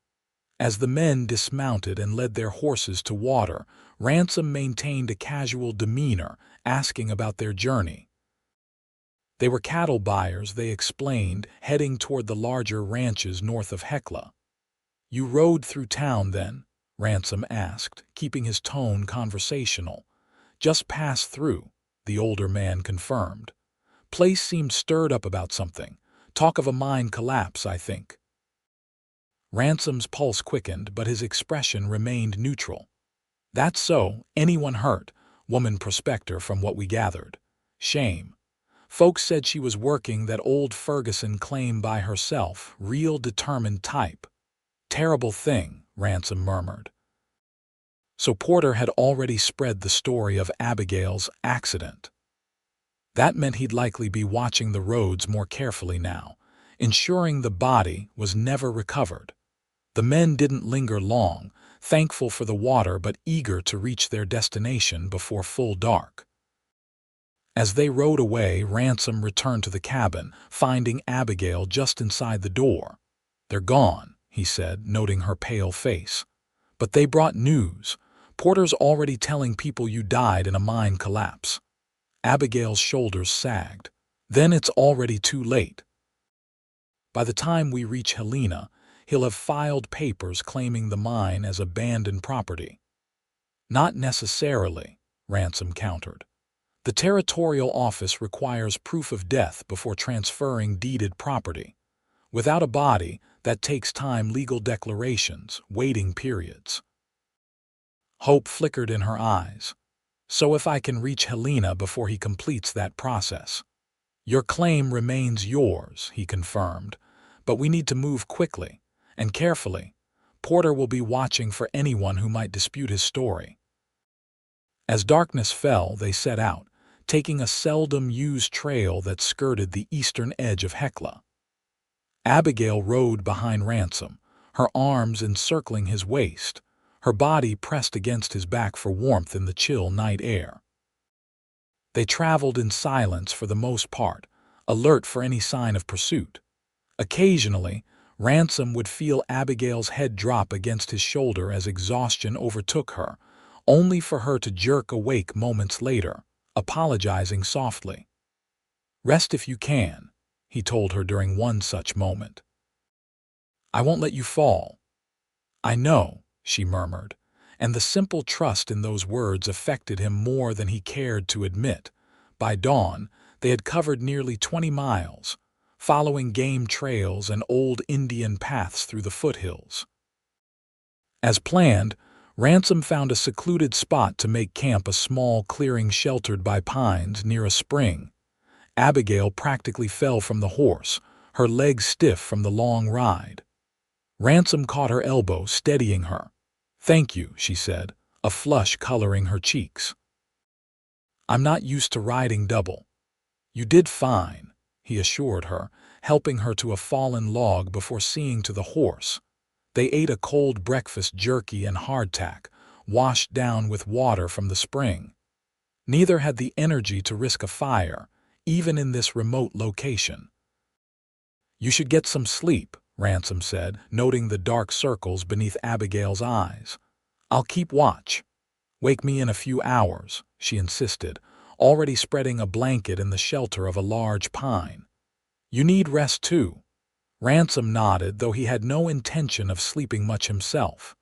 S1: As the men dismounted and led their horses to water, Ransom maintained a casual demeanor, asking about their journey. They were cattle buyers, they explained, heading toward the larger ranches north of Hecla. You rode through town then? Ransom asked, keeping his tone conversational. Just passed through, the older man confirmed. Place seemed stirred up about something. Talk of a mine collapse, I think. Ransom's pulse quickened, but his expression remained neutral. That's so. Anyone hurt? Woman prospector from what we gathered. Shame. Folks said she was working that old Ferguson claim by herself, real determined type. Terrible thing, Ransom murmured. So Porter had already spread the story of Abigail's accident. That meant he'd likely be watching the roads more carefully now, ensuring the body was never recovered. The men didn't linger long, thankful for the water but eager to reach their destination before full dark. As they rode away, Ransom returned to the cabin, finding Abigail just inside the door. "They're gone," he said, noting her pale face. "But they brought news. Porter's already telling people you died in a mine collapse." Abigail's shoulders sagged. "Then it's already too late. By the time we reach Helena, he'll have filed papers claiming the mine as abandoned property." "Not necessarily," Ransom countered. "The territorial office requires proof of death before transferring deeded property. Without a body, that takes time, legal declarations, waiting periods." Hope flickered in her eyes. "So if I can reach Helena before he completes that process?" "Your claim remains yours," he confirmed, "but we need to move quickly and carefully. Porter will be watching for anyone who might dispute his story." As darkness fell, they set out, taking a seldom-used trail that skirted the eastern edge of Hecla. Abigail rode behind Ransom, her arms encircling his waist, her body pressed against his back for warmth in the chill night air. They traveled in silence for the most part, alert for any sign of pursuit. Occasionally, Ransom would feel Abigail's head drop against his shoulder as exhaustion overtook her, only for her to jerk awake moments later, apologizing softly. "Rest if you can," he told her during one such moment. "I won't let you fall." "I know," she murmured, and the simple trust in those words affected him more than he cared to admit. By dawn, they had covered nearly 20 miles, following game trails and old Indian paths through the foothills. As planned, Ransom found a secluded spot to make camp, a small clearing sheltered by pines near a spring. Abigail practically fell from the horse, her legs stiff from the long ride. Ransom caught her elbow, steadying her. "Thank you," she said, a flush coloring her cheeks. "I'm not used to riding double." "You did fine," he assured her, helping her to a fallen log before seeing to the horse. They ate a cold breakfast, jerky and hardtack, washed down with water from the spring. Neither had the energy to risk a fire, even in this remote location. "You should get some sleep," Ransom said, noting the dark circles beneath Abigail's eyes. "I'll keep watch." "Wake me in a few hours," she insisted, already spreading a blanket in the shelter of a large pine. "You need rest too." Ransom nodded, though he had no intention of sleeping much himself.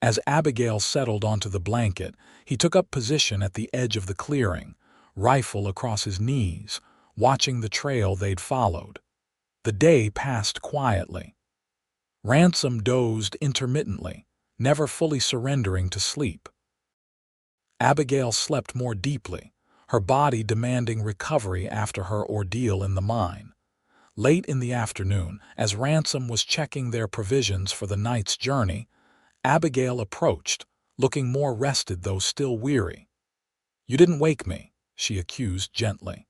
S1: As Abigail settled onto the blanket, he took up position at the edge of the clearing, rifle across his knees, watching the trail they'd followed. The day passed quietly. Ransom dozed intermittently, never fully surrendering to sleep. Abigail slept more deeply, her body demanding recovery after her ordeal in the mine. Late in the afternoon, as Ransom was checking their provisions for the night's journey, Abigail approached, looking more rested though still weary. "You didn't wake me," she accused gently.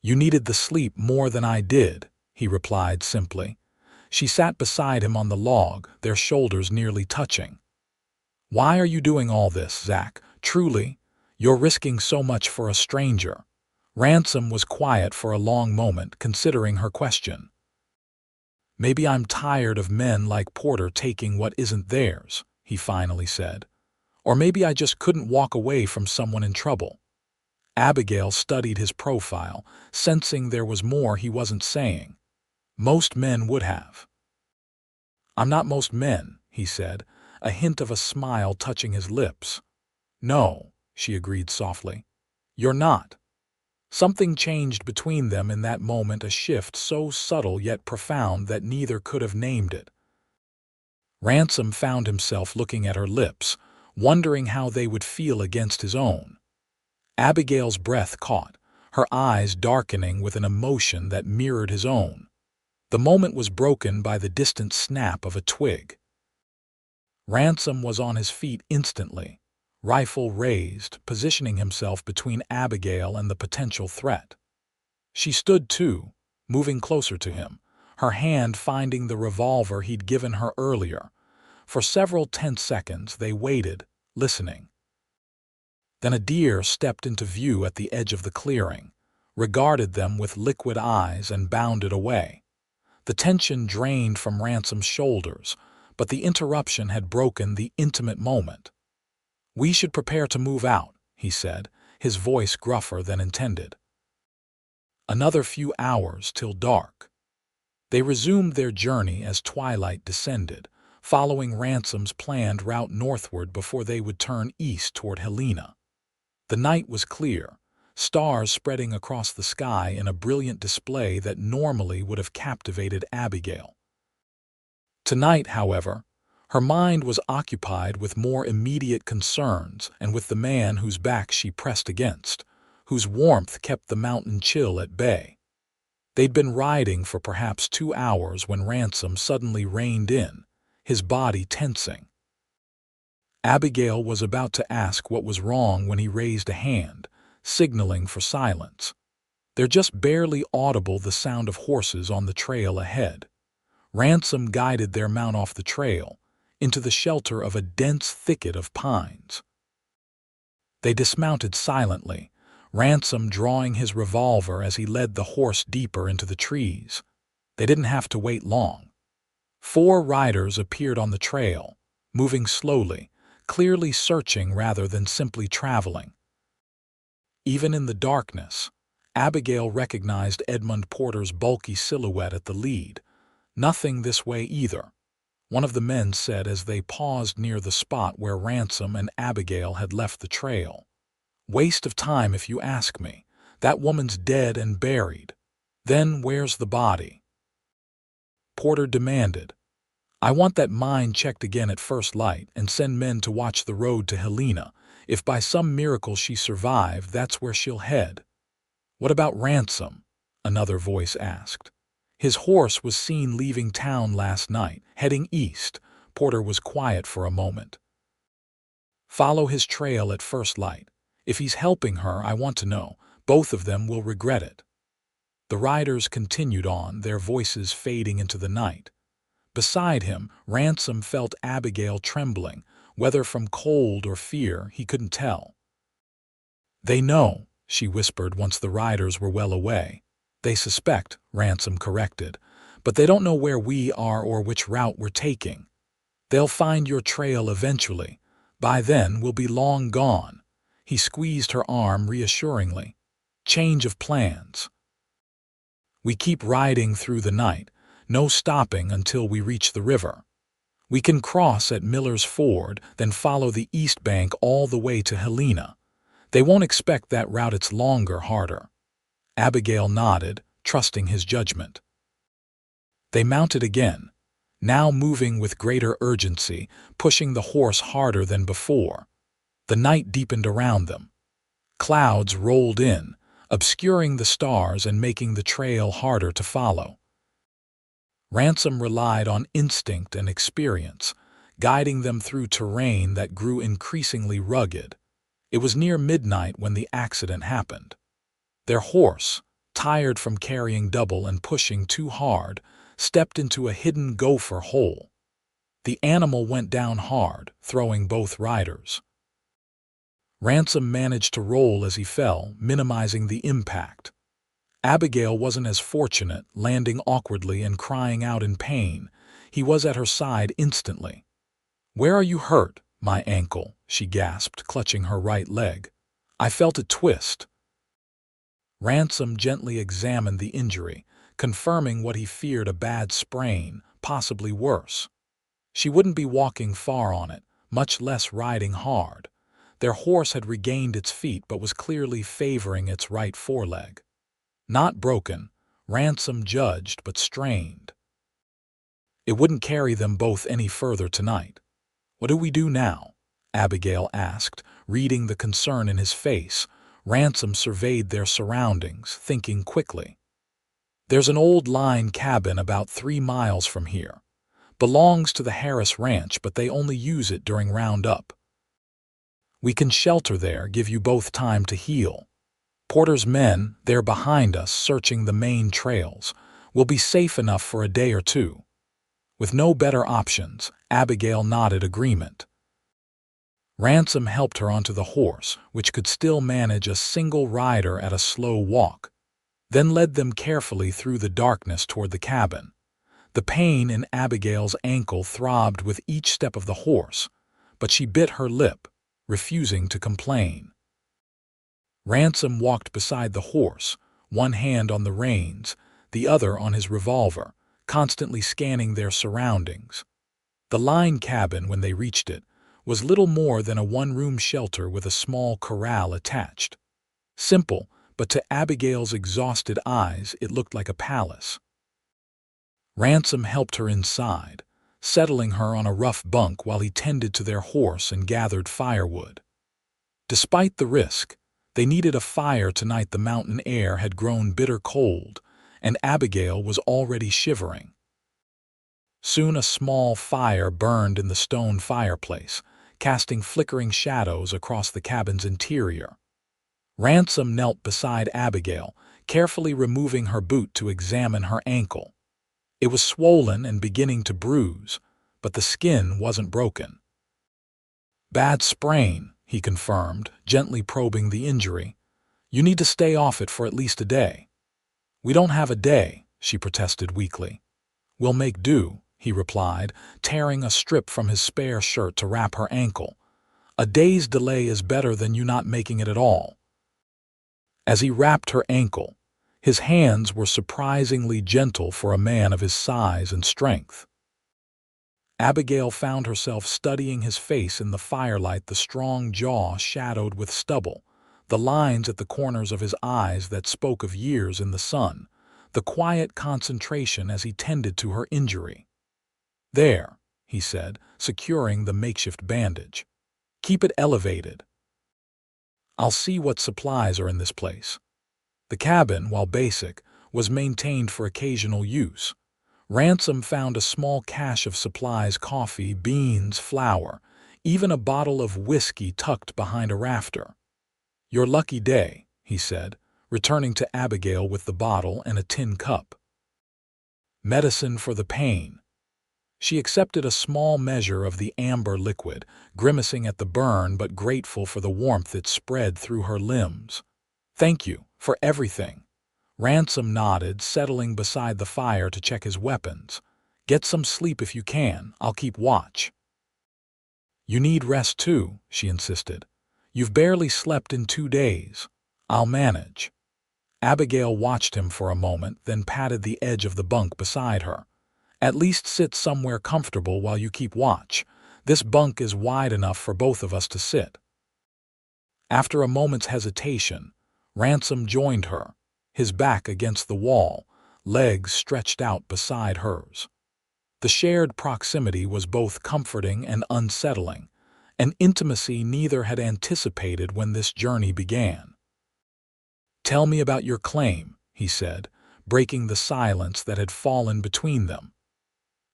S1: "You needed the sleep more than I did," he replied simply. She sat beside him on the log, their shoulders nearly touching. "Why are you doing all this, Zach? Truly, you're risking so much for a stranger." Ransom was quiet for a long moment, considering her question. "Maybe I'm tired of men like Porter taking what isn't theirs," he finally said. "Or maybe I just couldn't walk away from someone in trouble." Abigail studied his profile, sensing there was more he wasn't saying. "Most men would have." "I'm not most men," he said, a hint of a smile touching his lips. "No," she agreed softly. "You're not." Something changed between them in that moment, a shift so subtle yet profound that neither could have named it. Ransom found himself looking at her lips, wondering how they would feel against his own. Abigail's breath caught, her eyes darkening with an emotion that mirrored his own. The moment was broken by the distant snap of a twig. Ransom was on his feet instantly, rifle raised, positioning himself between Abigail and the potential threat. She stood too, moving closer to him, her hand finding the revolver he'd given her earlier. For several tense seconds they waited, listening. Then a deer stepped into view at the edge of the clearing, regarded them with liquid eyes and bounded away. The tension drained from Ransom's shoulders, but the interruption had broken the intimate moment. "We should prepare to move out," he said, his voice gruffer than intended. Another few hours till dark. They resumed their journey as twilight descended, following Ransom's planned route northward before they would turn east toward Helena. The night was clear, stars spreading across the sky in a brilliant display that normally would have captivated Abigail. Tonight, however, her mind was occupied with more immediate concerns and with the man whose back she pressed against, whose warmth kept the mountain chill at bay. They'd been riding for perhaps 2 hours when Ransom suddenly reined in, his body tensing. Abigail was about to ask what was wrong when he raised a hand, signaling for silence. There just barely audible the sound of horses on the trail ahead. Ransom guided their mount off the trail, into the shelter of a dense thicket of pines. They dismounted silently, Ransom drawing his revolver as he led the horse deeper into the trees. They didn't have to wait long. 4 riders appeared on the trail, moving slowly, clearly searching rather than simply traveling. Even in the darkness, Abigail recognized Edmund Porter's bulky silhouette at the lead. "Nothing this way either," one of the men said as they paused near the spot where Ransom and Abigail had left the trail. "Waste of time if you ask me. That woman's dead and buried. Then where's the body?" Porter demanded. "I want that mine checked again at first light and send men to watch the road to Helena. If by some miracle she survived, that's where she'll head." "What about Ransom?" another voice asked. "His horse was seen leaving town last night, heading east." Porter was quiet for a moment. "Follow his trail at first light. If he's helping her, I want to know. Both of them will regret it." The riders continued on, their voices fading into the night. Beside him, Ransom felt Abigail trembling, whether from cold or fear, he couldn't tell. "They know," she whispered once the riders were well away. "They suspect," Ransom corrected, "but they don't know where we are or which route we're taking. They'll find your trail eventually. By then, we'll be long gone." He squeezed her arm reassuringly. "Change of plans. We keep riding through the night, no stopping until we reach the river. We can cross at Miller's Ford, then follow the east bank all the way to Helena. They won't expect that route, it's longer, harder." Abigail nodded, trusting his judgment. They mounted again, now moving with greater urgency, pushing the horse harder than before. The night deepened around them. Clouds rolled in, obscuring the stars and making the trail harder to follow. Ransom relied on instinct and experience, guiding them through terrain that grew increasingly rugged. It was near midnight when the accident happened. Their horse, tired from carrying double and pushing too hard, stepped into a hidden gopher hole. The animal went down hard, throwing both riders. Ransom managed to roll as he fell, minimizing the impact. Abigail wasn't as fortunate, landing awkwardly and crying out in pain. He was at her side instantly. "Where are you hurt?" "My ankle," she gasped, clutching her right leg. "I felt it twist." Ransom gently examined the injury, confirming what he feared, a bad sprain, possibly worse. She wouldn't be walking far on it, much less riding hard. Their horse had regained its feet but was clearly favoring its right foreleg. Not broken, Ransom judged, but strained. It wouldn't carry them both any further tonight. "What do we do now?" Abigail asked, reading the concern in his face. Ransom surveyed their surroundings, thinking quickly. "There's an old line cabin about 3 miles from here. Belongs to the Harris Ranch, but they only use it during roundup. We can shelter there, give you both time to heal. Porter's men, they're behind us, searching the main trails. We'll be safe enough for a day or two." With no better options, Abigail nodded agreement. Ransom helped her onto the horse, which could still manage a single rider at a slow walk, then led them carefully through the darkness toward the cabin. The pain in Abigail's ankle throbbed with each step of the horse, but she bit her lip, refusing to complain. Ransom walked beside the horse, one hand on the reins, the other on his revolver, constantly scanning their surroundings. The line cabin, when they reached it, was little more than a one-room shelter with a small corral attached. Simple, but to Abigail's exhausted eyes it looked like a palace. Ransom helped her inside, settling her on a rough bunk while he tended to their horse and gathered firewood. Despite the risk, they needed a fire tonight. The mountain air had grown bitter cold, and Abigail was already shivering. Soon a small fire burned in the stone fireplace, casting flickering shadows across the cabin's interior. Ransom knelt beside Abigail, carefully removing her boot to examine her ankle. It was swollen and beginning to bruise, but the skin wasn't broken. "Bad sprain," he confirmed, gently probing the injury. "You need to stay off it for at least a day." "We don't have a day," she protested weakly. "We'll make do," he replied, tearing a strip from his spare shirt to wrap her ankle. "A day's delay is better than you not making it at all." As he wrapped her ankle, his hands were surprisingly gentle for a man of his size and strength. Abigail found herself studying his face in the firelight, the strong jaw shadowed with stubble, the lines at the corners of his eyes that spoke of years in the sun, the quiet concentration as he tended to her injury. "There," he said, securing the makeshift bandage. "Keep it elevated. I'll see what supplies are in this place." The cabin, while basic, was maintained for occasional use. Ransom found a small cache of supplies: coffee, beans, flour, even a bottle of whiskey tucked behind a rafter. "Your lucky day," he said, returning to Abigail with the bottle and a tin cup. "Medicine for the pain." She accepted a small measure of the amber liquid, grimacing at the burn but grateful for the warmth it spread through her limbs. "Thank you for everything." Ransom nodded, settling beside the fire to check his weapons. "Get some sleep if you can. I'll keep watch." "You need rest too," she insisted. "You've barely slept in 2 days. I'll manage." Abigail watched him for a moment, then patted the edge of the bunk beside her. "At least sit somewhere comfortable while you keep watch. This bunk is wide enough for both of us to sit." After a moment's hesitation, Ransom joined her, his back against the wall, legs stretched out beside hers. The shared proximity was both comforting and unsettling, an intimacy neither had anticipated when this journey began. "Tell me about your claim," he said, breaking the silence that had fallen between them.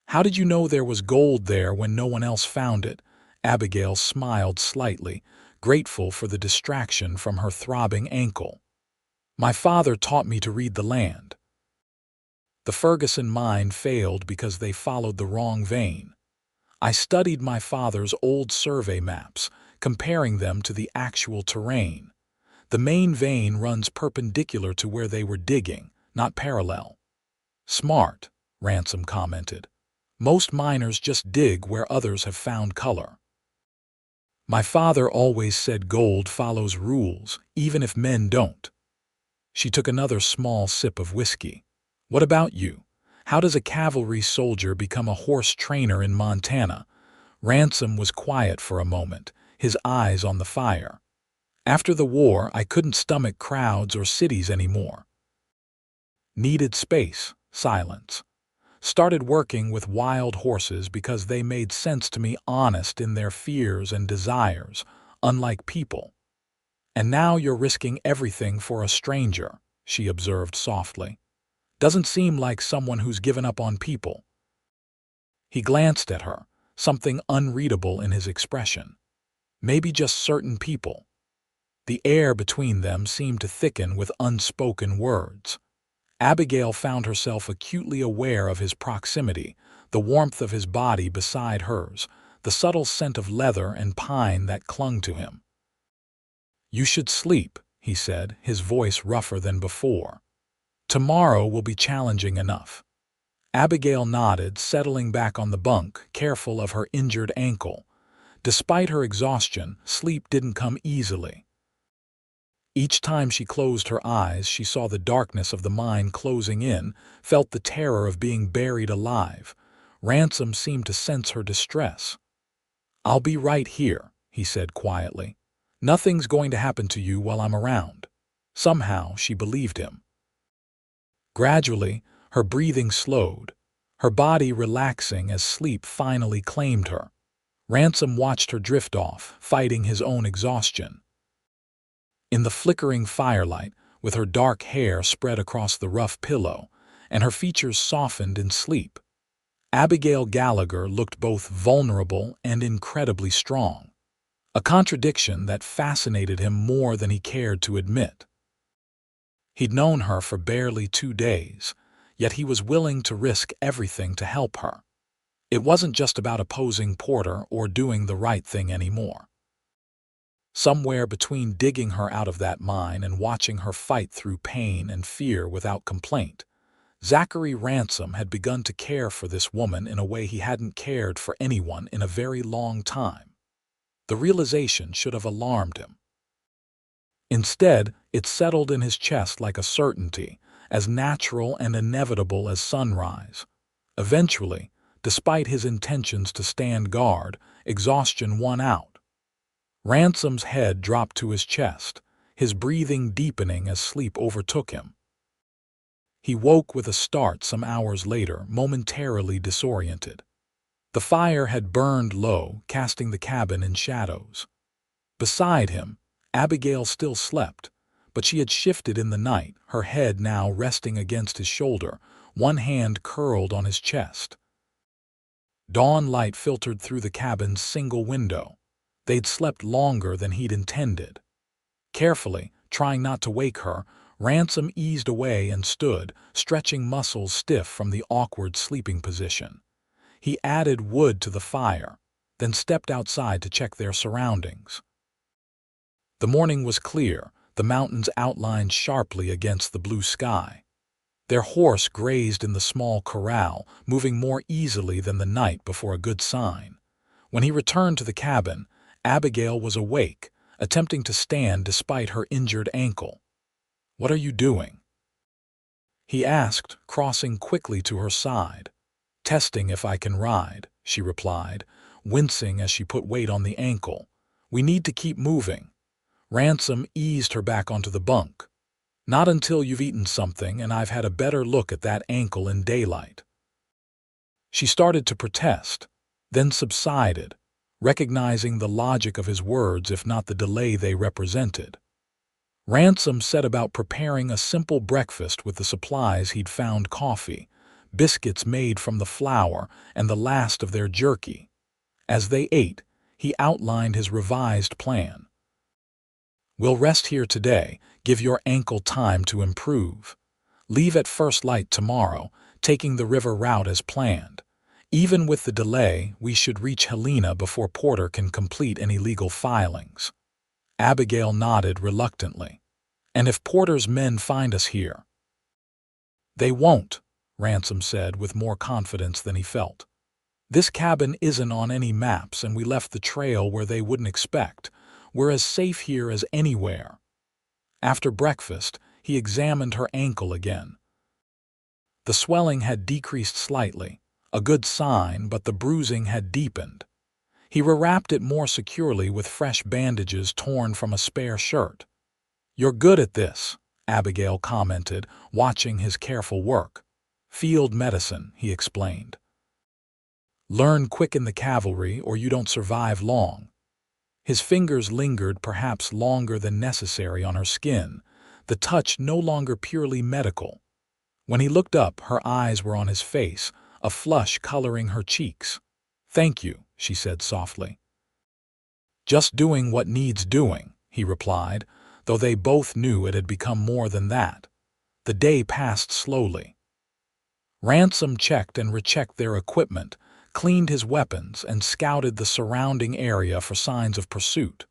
S1: "How did you know there was gold there when no one else found it?" Abigail smiled slightly, grateful for the distraction from her throbbing ankle. "My father taught me to read the land." The Ferguson mine failed because they followed the wrong vein. "I studied my father's old survey maps, comparing them to the actual terrain. The main vein runs perpendicular to where they were digging, not parallel." "Smart," Ransom commented. "Most miners just dig where others have found color." "My father always said gold follows rules, even if men don't." She took another small sip of whiskey. "What about you? How does a cavalry soldier become a horse trainer in Montana?" Ransom was quiet for a moment, his eyes on the fire. "After the war, I couldn't stomach crowds or cities anymore. Needed space, silence. Started working with wild horses because they made sense to me, honest in their fears and desires, unlike people. And now you're risking everything for a stranger," she observed softly. "Doesn't seem like someone who's given up on people." He glanced at her, something unreadable in his expression. Maybe just certain people. The air between them seemed to thicken with unspoken words. Abigail found herself acutely aware of his proximity, the warmth of his body beside hers, the subtle scent of leather and pine that clung to him. "You should sleep," he said, his voice rougher than before. "Tomorrow will be challenging enough." Abigail nodded, settling back on the bunk, careful of her injured ankle. Despite her exhaustion, sleep didn't come easily. Each time she closed her eyes, she saw the darkness of the mine closing in, felt the terror of being buried alive. Ransom seemed to sense her distress. "I'll be right here," he said quietly. "Nothing's going to happen to you while I'm around." Somehow she believed him. Gradually, her breathing slowed, her body relaxing as sleep finally claimed her. Ransom watched her drift off, fighting his own exhaustion. In the flickering firelight, with her dark hair spread across the rough pillow, and her features softened in sleep, Abigail Gallagher looked both vulnerable and incredibly strong, a contradiction that fascinated him more than he cared to admit. He'd known her for barely 2 days, yet he was willing to risk everything to help her. It wasn't just about opposing Porter or doing the right thing anymore. Somewhere between digging her out of that mine and watching her fight through pain and fear without complaint, Zachary Ransom had begun to care for this woman in a way he hadn't cared for anyone in a very long time. The realization should have alarmed him. Instead, it settled in his chest like a certainty, as natural and inevitable as sunrise. Eventually, despite his intentions to stand guard, exhaustion won out. Ransom's head dropped to his chest, his breathing deepening as sleep overtook him. He woke with a start some hours later, momentarily disoriented. The fire had burned low, casting the cabin in shadows. Beside him, Abigail still slept, but she had shifted in the night, her head now resting against his shoulder, one hand curled on his chest. Dawn light filtered through the cabin's single window. They'd slept longer than he'd intended. Carefully, trying not to wake her, Ransom eased away and stood, stretching muscles stiff from the awkward sleeping position. He added wood to the fire, then stepped outside to check their surroundings. The morning was clear, the mountains outlined sharply against the blue sky. Their horse grazed in the small corral, moving more easily than the night before, a good sign. When he returned to the cabin, Abigail was awake, attempting to stand despite her injured ankle. "What are you doing?" he asked, crossing quickly to her side. "Testing if I can ride," she replied, wincing as she put weight on the ankle. "We need to keep moving." Ransom eased her back onto the bunk. "Not until you've eaten something and I've had a better look at that ankle in daylight." She started to protest, then subsided, recognizing the logic of his words if not the delay they represented. Ransom set about preparing a simple breakfast with the supplies he'd found: coffee, biscuits made from the flour, and the last of their jerky. As they ate, he outlined his revised plan. "We'll rest here today, give your ankle time to improve. Leave at first light tomorrow, taking the river route as planned. Even with the delay, we should reach Helena before Porter can complete any legal filings." Abigail nodded reluctantly. "And if Porter's men find us here?" "They won't," Ransom said with more confidence than he felt. "This cabin isn't on any maps and we left the trail where they wouldn't expect. We're as safe here as anywhere." After breakfast, he examined her ankle again. The swelling had decreased slightly, a good sign, but the bruising had deepened. He rewrapped it more securely with fresh bandages torn from a spare shirt. "You're good at this," Abigail commented, watching his careful work. "Field medicine," he explained. "Learn quick in the cavalry or you don't survive long." His fingers lingered perhaps longer than necessary on her skin, the touch no longer purely medical. When he looked up, her eyes were on his face, a flush coloring her cheeks. "Thank you," she said softly. "Just doing what needs doing," he replied, though they both knew it had become more than that. The day passed slowly. Ransom checked and rechecked their equipment, cleaned his weapons, and scouted the surrounding area for signs of pursuit.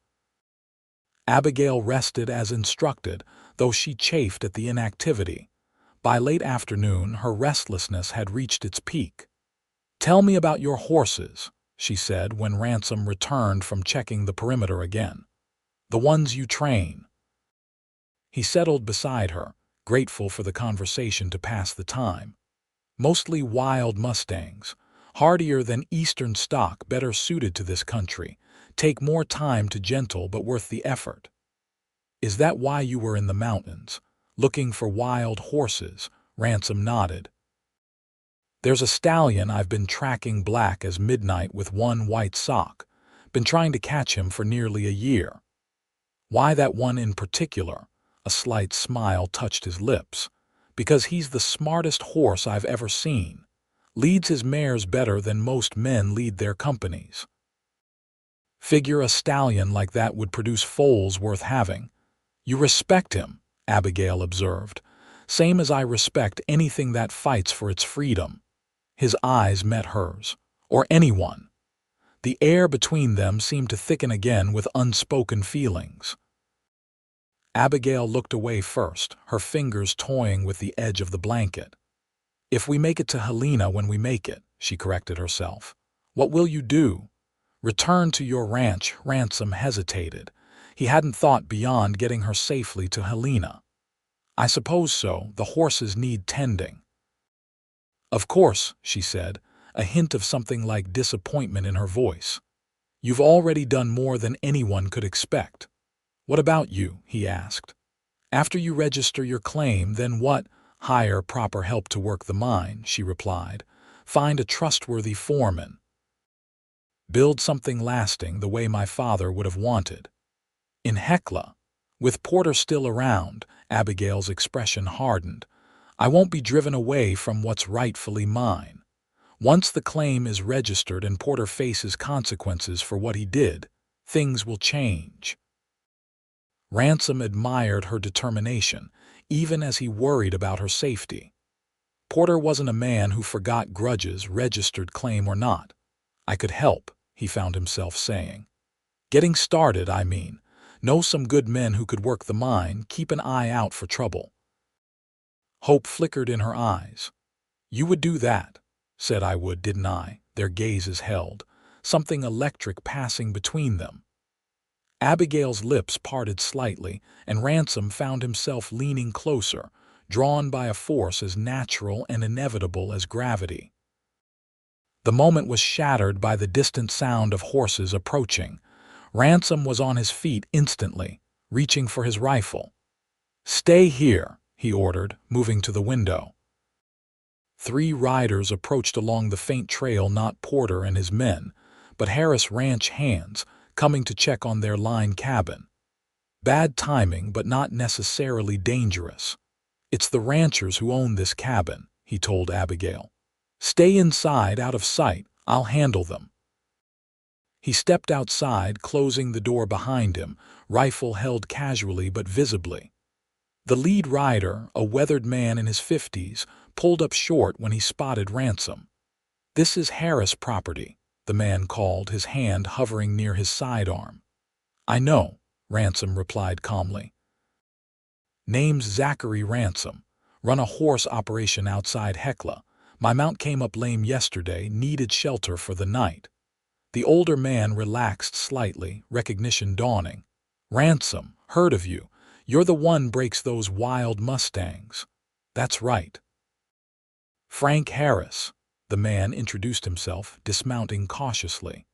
S1: Abigail rested as instructed, though she chafed at the inactivity. By late afternoon, her restlessness had reached its peak. "Tell me about your horses," she said when Ransom returned from checking the perimeter again. "The ones you train." He settled beside her, grateful for the conversation to pass the time. "Mostly wild mustangs, hardier than eastern stock, better suited to this country, take more time to gentle but worth the effort." "Is that why you were in the mountains, looking for wild horses?" Ransom nodded. "There's a stallion I've been tracking, black as midnight with one white sock. Been trying to catch him for nearly a year." "Why that one in particular?" A slight smile touched his lips. "Because he's the smartest horse I've ever seen. Leads his mares better than most men lead their companies." "Figure a stallion like that would produce foals worth having." "You respect him," Abigail observed. "Same as I respect anything that fights for its freedom." His eyes met hers. "Or anyone." The air between them seemed to thicken again with unspoken feelings. Abigail looked away first, her fingers toying with the edge of the blanket. "If we make it to Helena when we make it," she corrected herself. "What will you do?" "Return to your ranch." Ransom hesitated. He hadn't thought beyond getting her safely to Helena. "I suppose so. The horses need tending." "Of course," she said, a hint of something like disappointment in her voice. "You've already done more than anyone could expect." "What about you?" he asked. "After you register your claim, then what?" "Hire proper help to work the mine," she replied. "Find a trustworthy foreman. Build something lasting the way my father would have wanted." "In Hecla?" With Porter still around, Abigail's expression hardened. "I won't be driven away from what's rightfully mine. Once the claim is registered and Porter faces consequences for what he did, things will change." Ransom admired her determination, even as he worried about her safety. Porter wasn't a man who forgot grudges, registered claim or not. "I could help," he found himself saying. "Getting started, I mean. Know some good men who could work the mine, keep an eye out for trouble." Hope flickered in her eyes. "You would do that?" "Said I would, didn't I?" Their gazes held, something electric passing between them. Abigail's lips parted slightly, and Ransom found himself leaning closer, drawn by a force as natural and inevitable as gravity. The moment was shattered by the distant sound of horses approaching. Ransom was on his feet instantly, reaching for his rifle. "Stay here," he ordered, moving to the window. 3 riders approached along the faint trail, not Porter and his men, but Harris Ranch hands, coming to check on their line cabin. "Bad timing, but not necessarily dangerous. It's the ranchers who own this cabin," he told Abigail. "Stay inside, out of sight. I'll handle them." He stepped outside, closing the door behind him, rifle held casually but visibly. The lead rider, a weathered man in his 50s, pulled up short when he spotted Ransom. "This is Harris property," the man called, his hand hovering near his sidearm. "I know," Ransom replied calmly. "Name's Zachary Ransom. Run a horse operation outside Hecla. My mount came up lame yesterday, needed shelter for the night." The older man relaxed slightly, recognition dawning. "Ransom, heard of you. You're the one breaks those wild mustangs." "That's right." "Frank Harris," the man introduced himself, dismounting cautiously.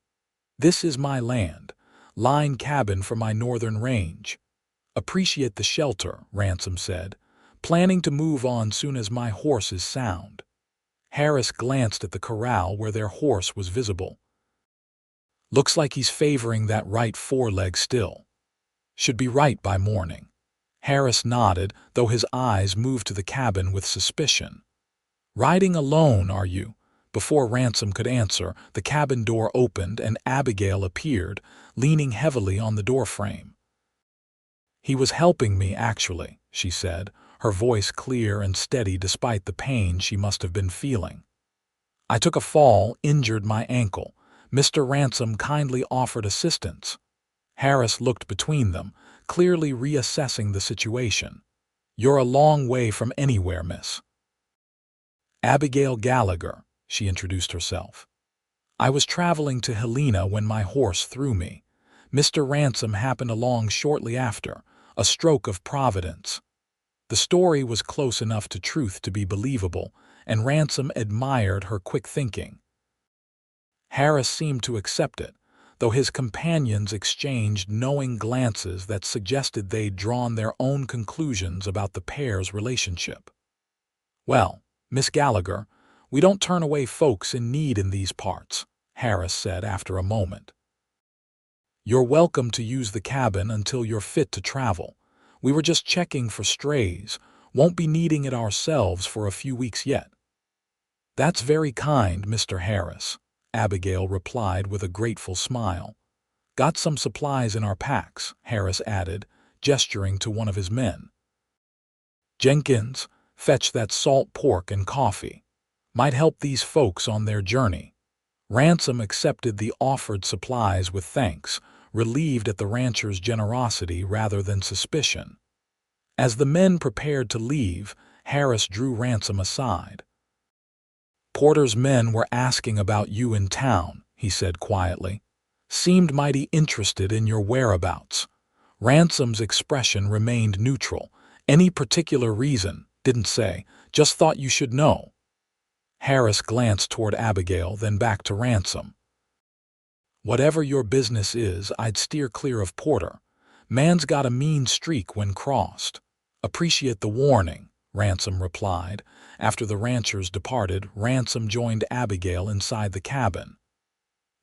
S1: This is my land, line cabin for my northern range. Appreciate the shelter, Ransom said, planning to move on soon as my horse is sound. Harris glanced at the corral where their horse was visible. Looks like he's favoring that right foreleg still. Should be right by morning. Harris nodded, though his eyes moved to the cabin with suspicion. Riding alone, are you? Before Ransom could answer, the cabin door opened and Abigail appeared, leaning heavily on the doorframe. He was helping me, actually, she said, her voice clear and steady despite the pain she must have been feeling. I took a fall, injured my ankle. Mr. Ransom kindly offered assistance. Harris looked between them, clearly reassessing the situation. You're a long way from anywhere, miss. Abigail Gallagher, she introduced herself. I was traveling to Helena when my horse threw me. Mr. Ransom happened along shortly after, a stroke of providence. The story was close enough to truth to be believable, and Ransom admired her quick thinking. Harris seemed to accept it, though his companions exchanged knowing glances that suggested they'd drawn their own conclusions about the pair's relationship. Well, Miss Gallagher, we don't turn away folks in need in these parts, Harris said after a moment. You're welcome to use the cabin until you're fit to travel. We were just checking for strays, won't be needing it ourselves for a few weeks yet. That's very kind, Mr. Harris, Abigail replied with a grateful smile. Got some supplies in our packs, Harris added, gesturing to one of his men. Jenkins, fetch that salt pork and coffee. Might help these folks on their journey. Ransom accepted the offered supplies with thanks, relieved at the rancher's generosity rather than suspicion. As the men prepared to leave, Harris drew Ransom aside. Porter's men were asking about you in town, he said quietly. Seemed mighty interested in your whereabouts. Ransom's expression remained neutral. Any particular reason, didn't say, just thought you should know. Harris glanced toward Abigail, then back to Ransom. Whatever your business is, I'd steer clear of Porter. Man's got a mean streak when crossed. Appreciate the warning, Ransom replied. After the ranchers departed, Ransom joined Abigail inside the cabin.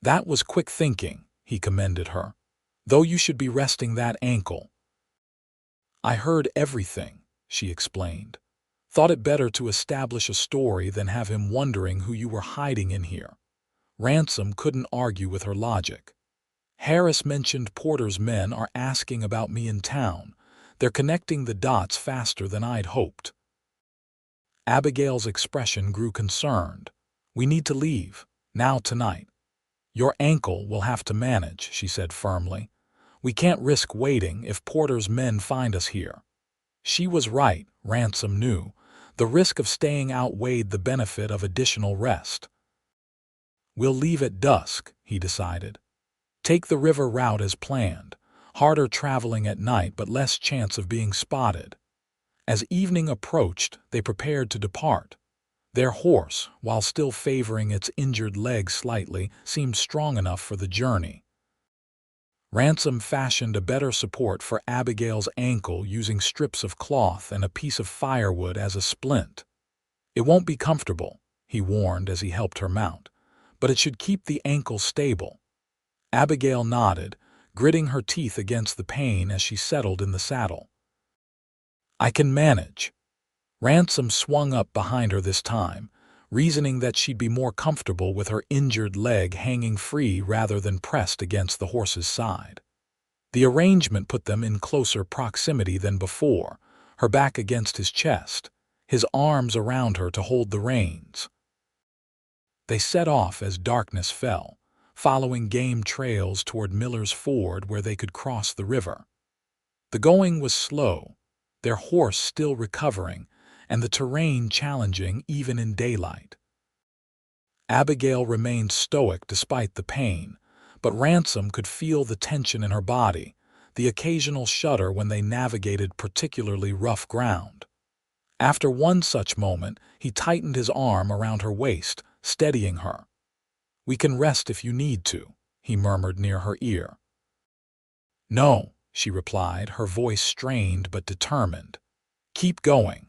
S1: That was quick thinking, he commended her. Though you should be resting that ankle. I heard everything, she explained. Thought it better to establish a story than have him wondering who you were hiding in here. Ransom couldn't argue with her logic. Harris mentioned Porter's men are asking about me in town. They're connecting the dots faster than I'd hoped. Abigail's expression grew concerned. We need to leave, now tonight. Your ankle will have to manage, she said firmly. We can't risk waiting if Porter's men find us here. She was right, Ransom knew. The risk of staying outweighed the benefit of additional rest. We'll leave at dusk, he decided. Take the river route as planned. Harder traveling at night but less chance of being spotted. As evening approached, they prepared to depart. Their horse, while still favoring its injured leg slightly, seemed strong enough for the journey. Ransom fashioned a better support for Abigail's ankle using strips of cloth and a piece of firewood as a splint. It won't be comfortable, he warned as he helped her mount, but it should keep the ankle stable. Abigail nodded, gritting her teeth against the pain as she settled in the saddle. I can manage. Ransom swung up behind her this time, reasoning that she'd be more comfortable with her injured leg hanging free rather than pressed against the horse's side. The arrangement put them in closer proximity than before, her back against his chest, his arms around her to hold the reins. They set off as darkness fell, following game trails toward Miller's Ford where they could cross the river. The going was slow, their horse still recovering, and the terrain challenging even in daylight. Abigail remained stoic despite the pain, but Ransom could feel the tension in her body, the occasional shudder when they navigated particularly rough ground. After one such moment, he tightened his arm around her waist, steadying her. We can rest if you need to, he murmured near her ear. "No," she replied, her voice strained but determined. "Keep going."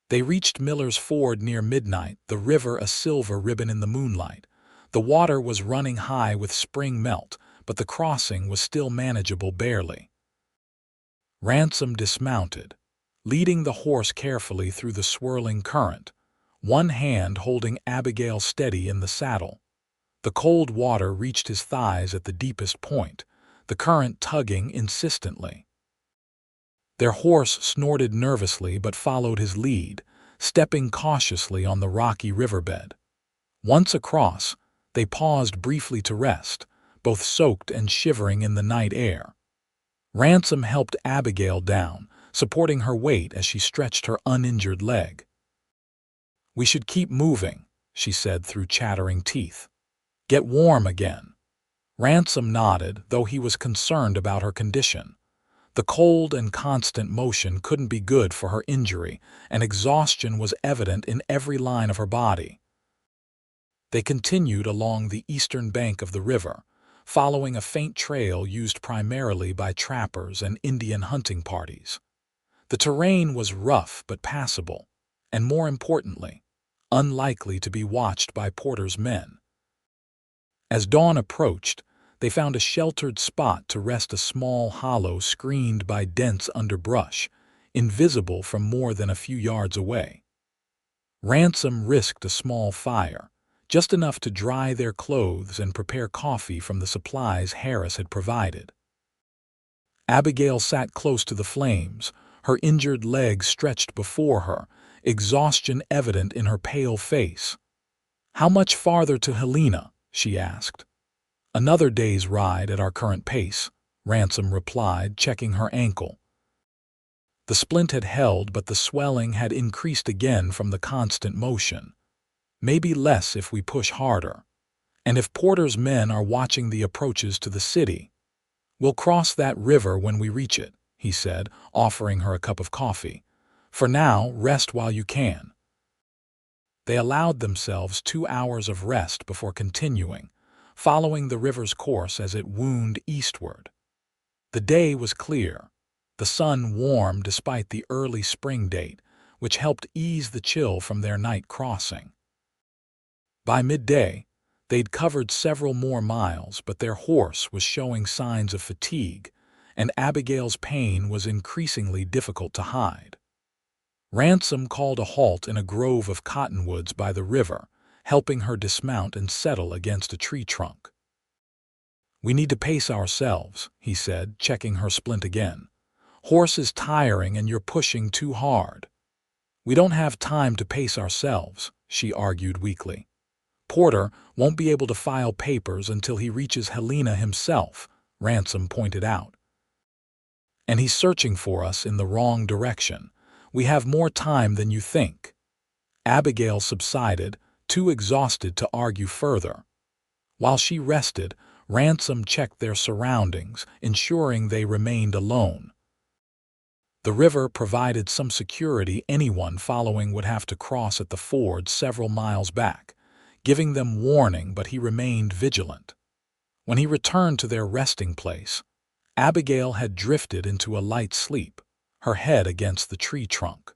S1: They reached Miller's Ford near midnight, the river a silver ribbon in the moonlight. The water was running high with spring melt, but the crossing was still manageable barely. Ransom dismounted, leading the horse carefully through the swirling current, one hand holding Abigail steady in the saddle. The cold water reached his thighs at the deepest point, the current tugging insistently. Their horse snorted nervously but followed his lead, stepping cautiously on the rocky riverbed. Once across, they paused briefly to rest, both soaked and shivering in the night air. Ransom helped Abigail down, supporting her weight as she stretched her uninjured leg. "We should keep moving," she said through chattering teeth. "Get warm again." Ransom nodded, though he was concerned about her condition. The cold and constant motion couldn't be good for her injury, and exhaustion was evident in every line of her body. They continued along the eastern bank of the river, following a faint trail used primarily by trappers and Indian hunting parties. The terrain was rough but passable, and more importantly, unlikely to be watched by Porter's men. As dawn approached, they found a sheltered spot to rest, a small hollow screened by dense underbrush, invisible from more than a few yards away. Ransom risked a small fire, just enough to dry their clothes and prepare coffee from the supplies Harris had provided. Abigail sat close to the flames, her injured legs stretched before her, exhaustion evident in her pale face. "How much farther to Helena?" she asked. "Another day's ride at our current pace," Ransom replied, checking her ankle. The splint had held, but the swelling had increased again from the constant motion. "Maybe less if we push harder. And if Porter's men are watching the approaches to the city, we'll cross that river when we reach it," he said, offering her a cup of coffee. "For now, rest while you can." They allowed themselves 2 hours of rest before continuing, following the river's course as it wound eastward. The day was clear, the sun warm despite the early spring date, which helped ease the chill from their night crossing. By midday, they'd covered several more miles, but their horse was showing signs of fatigue, and Abigail's pain was increasingly difficult to hide. Ransom called a halt in a grove of cottonwoods by the river, helping her dismount and settle against a tree trunk. "We need to pace ourselves," he said, checking her splint again. "Horse is tiring and you're pushing too hard." "We don't have time to pace ourselves," she argued weakly. "Porter won't be able to file papers until he reaches Helena himself," Ransom pointed out. "And he's searching for us in the wrong direction. We have more time than you think." Abigail subsided, too exhausted to argue further. While she rested, Ransom checked their surroundings, ensuring they remained alone. The river provided some security anyone following would have to cross at the ford several miles back, giving them warning, but he remained vigilant. When he returned to their resting place, Abigail had drifted into a light sleep, her head against the tree trunk.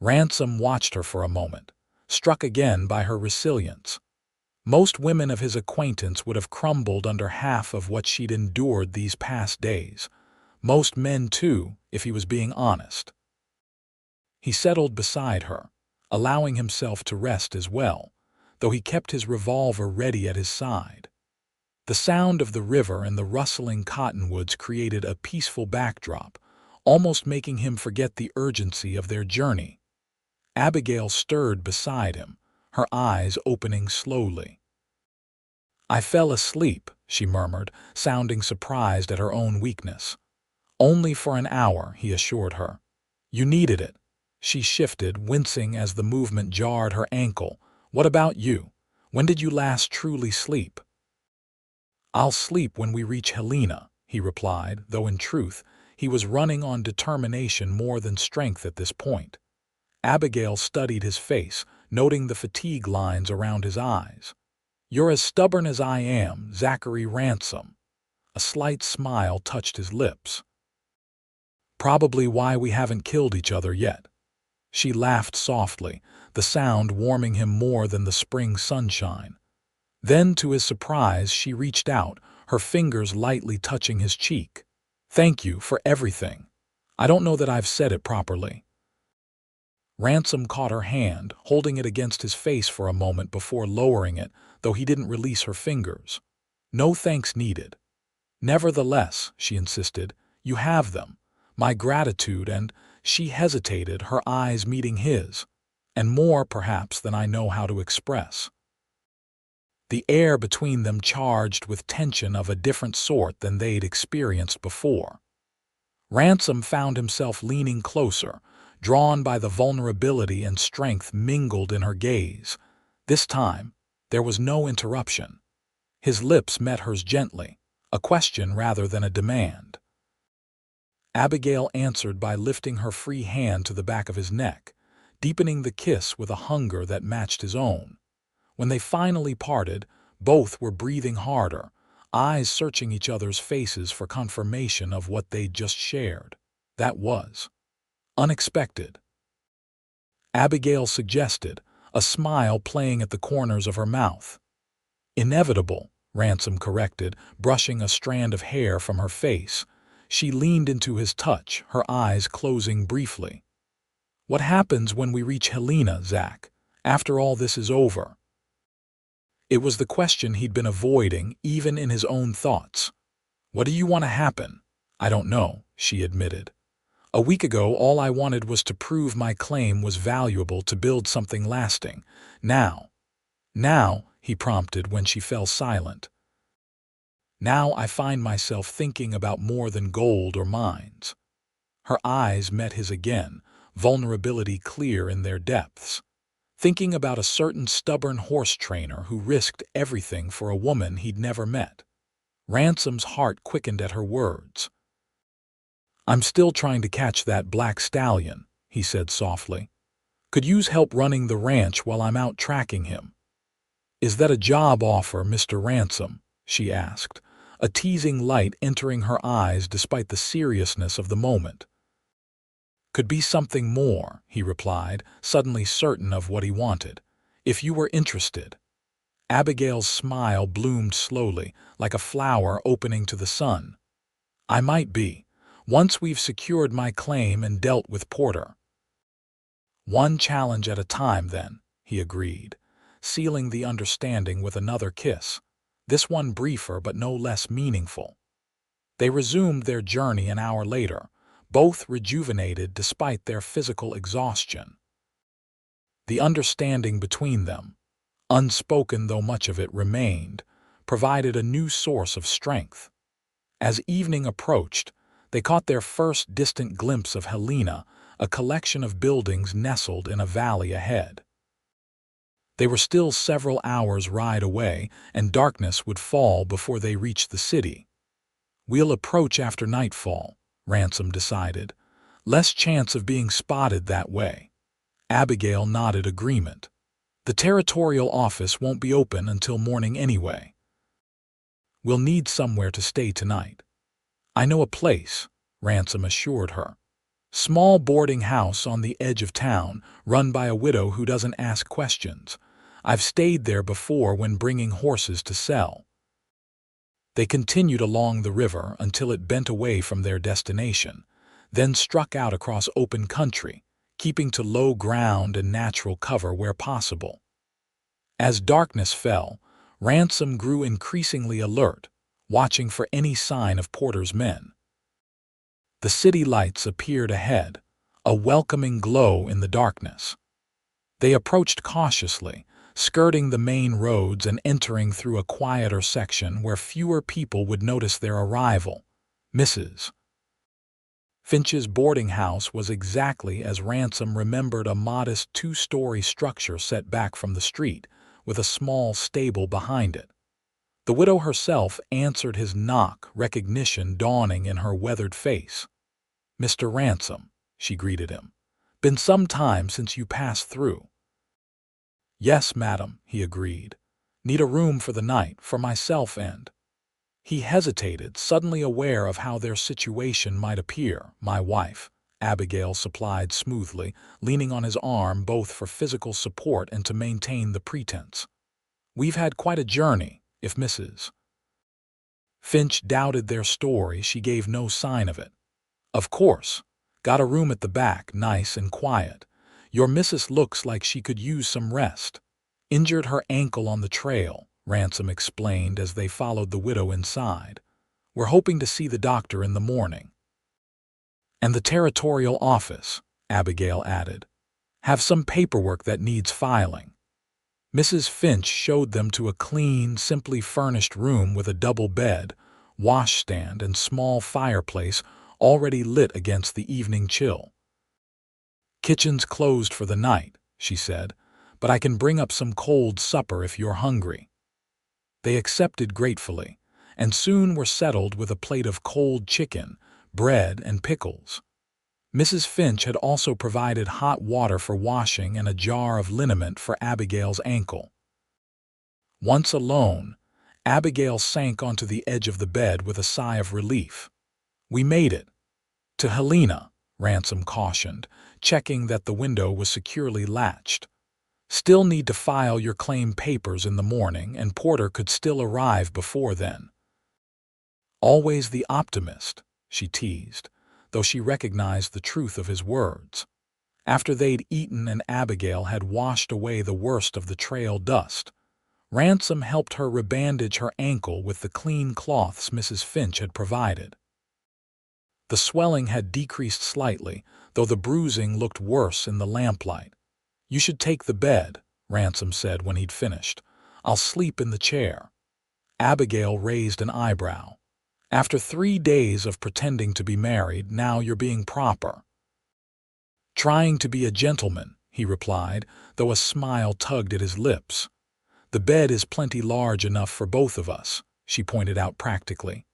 S1: Ransom watched her for a moment, struck again by her resilience. Most women of his acquaintance would have crumbled under half of what she'd endured these past days. Most men, too, if he was being honest. He settled beside her, allowing himself to rest as well, though he kept his revolver ready at his side. The sound of the river and the rustling cottonwoods created a peaceful backdrop, almost making him forget the urgency of their journey. Abigail stirred beside him, her eyes opening slowly. "I fell asleep," she murmured, sounding surprised at her own weakness. "Only for an hour," he assured her. "You needed it." She shifted, wincing as the movement jarred her ankle. "What about you? When did you last truly sleep?" "I'll sleep when we reach Helena," he replied, though in truth, he was running on determination more than strength at this point. Abigail studied his face, noting the fatigue lines around his eyes. You're as stubborn as I am, Zachary Ransom. A slight smile touched his lips. Probably why we haven't killed each other yet. She laughed softly, the sound warming him more than the spring sunshine. Then, to his surprise, she reached out, her fingers lightly touching his cheek. Thank you for everything. I don't know that I've said it properly. Ransom caught her hand, holding it against his face for a moment before lowering it, though he didn't release her fingers. No thanks needed. Nevertheless, she insisted, you have them. My gratitude and, she hesitated, her eyes meeting his, and more, perhaps, than I know how to express. The air between them charged with tension of a different sort than they'd experienced before. Ransom found himself leaning closer, drawn by the vulnerability and strength mingled in her gaze. This time, there was no interruption. His lips met hers gently, a question rather than a demand. Abigail answered by lifting her free hand to the back of his neck, deepening the kiss with a hunger that matched his own. When they finally parted, both were breathing harder, eyes searching each other's faces for confirmation of what they'd just shared. That was unexpected. Abigail suggested, a smile playing at the corners of her mouth. Inevitable, Ransom corrected, brushing a strand of hair from her face. She leaned into his touch, her eyes closing briefly. What happens when we reach Helena, Zach, after all this is over? It was the question he'd been avoiding, even in his own thoughts. What do you want to happen? I don't know, she admitted. A week ago, all I wanted was to prove my claim was valuable to build something lasting. Now, he prompted when she fell silent. Now I find myself thinking about more than gold or mines. Her eyes met his again, vulnerability clear in their depths. Thinking about a certain stubborn horse trainer who risked everything for a woman he'd never met. Ransom's heart quickened at her words. I'm still trying to catch that black stallion, he said softly. Could use help running the ranch while I'm out tracking him. Is that a job offer, Mr. Ransom? She asked, a teasing light entering her eyes despite the seriousness of the moment. Could be something more, he replied, suddenly certain of what he wanted. If you were interested. Abigail's smile bloomed slowly, like a flower opening to the sun. I might be, once we've secured my claim and dealt with Porter. One challenge at a time, then, he agreed, sealing the understanding with another kiss, this one briefer but no less meaningful. They resumed their journey an hour later, both rejuvenated despite their physical exhaustion. The understanding between them, unspoken though much of it remained, provided a new source of strength. As evening approached, they caught their first distant glimpse of Helena, a collection of buildings nestled in a valley ahead. They were still several hours' ride away, and darkness would fall before they reached the city. We'll approach after nightfall, Ransom decided. Less chance of being spotted that way. Abigail nodded agreement. The territorial office won't be open until morning anyway. We'll need somewhere to stay tonight. I know a place, Ransom assured her. Small boarding house on the edge of town, run by a widow who doesn't ask questions. I've stayed there before when bringing horses to sell. They continued along the river until it bent away from their destination, then struck out across open country, keeping to low ground and natural cover where possible. As darkness fell, Ransom grew increasingly alert, watching for any sign of Porter's men. The city lights appeared ahead, a welcoming glow in the darkness. They approached cautiously, skirting the main roads and entering through a quieter section where fewer people would notice their arrival. Mrs. Finch's boarding house was exactly as Ransom remembered, a modest two-story structure set back from the street, with a small stable behind it. The widow herself answered his knock, recognition dawning in her weathered face. Mr. Ransom, she greeted him. Been some time since you passed through. Yes, madam, he agreed. Need a room for the night, for myself and—" He hesitated, suddenly aware of how their situation might appear. "My wife," Abigail supplied smoothly, leaning on his arm both for physical support and to maintain the pretense. "We've had quite a journey, if Mrs. Finch doubted their story, she gave no sign of it. "Of course. Got a room at the back, nice and quiet. Your missus looks like she could use some rest. Injured her ankle on the trail," Ransom explained as they followed the widow inside. "We're hoping to see the doctor in the morning." "And the territorial office," Abigail added. "Have some paperwork that needs filing." Mrs. Finch showed them to a clean, simply furnished room with a double bed, washstand, and small fireplace already lit against the evening chill. "Kitchen's closed for the night," she said, "but I can bring up some cold supper if you're hungry." They accepted gratefully, and soon were settled with a plate of cold chicken, bread, and pickles. Mrs. Finch had also provided hot water for washing and a jar of liniment for Abigail's ankle. Once alone, Abigail sank onto the edge of the bed with a sigh of relief. "We made it." "To Helena," Ransom cautioned, checking that the window was securely latched. "Still need to file your claim papers in the morning, and Porter could still arrive before then." "Always the optimist," she teased, though she recognized the truth of his words. After they'd eaten and Abigail had washed away the worst of the trail dust, Ransom helped her rebandage her ankle with the clean cloths Mrs. Finch had provided. The swelling had decreased slightly, though the bruising looked worse in the lamplight. "You should take the bed," Ransom said when he'd finished. "I'll sleep in the chair." Abigail raised an eyebrow. "After 3 days of pretending to be married, now you're being proper." "Trying to be a gentleman," he replied, though a smile tugged at his lips. "The bed is plenty large enough for both of us," she pointed out practically.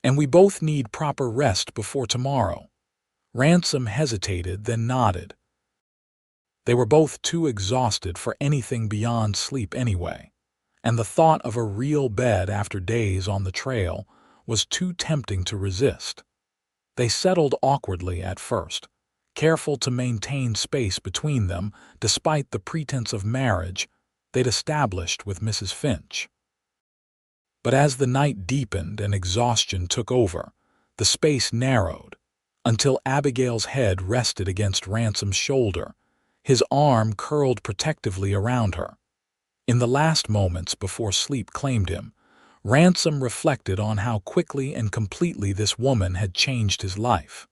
S1: "And we both need proper rest before tomorrow." Ransom hesitated, then nodded. They were both too exhausted for anything beyond sleep anyway, and the thought of a real bed after days on the trail was too tempting to resist. They settled awkwardly at first, careful to maintain space between them despite the pretense of marriage they'd established with Mrs. Finch. But as the night deepened and exhaustion took over, the space narrowed, until Abigail's head rested against Ransom's shoulder, his arm curled protectively around her. In the last moments before sleep claimed him, Ransom reflected on how quickly and completely this woman had changed his life.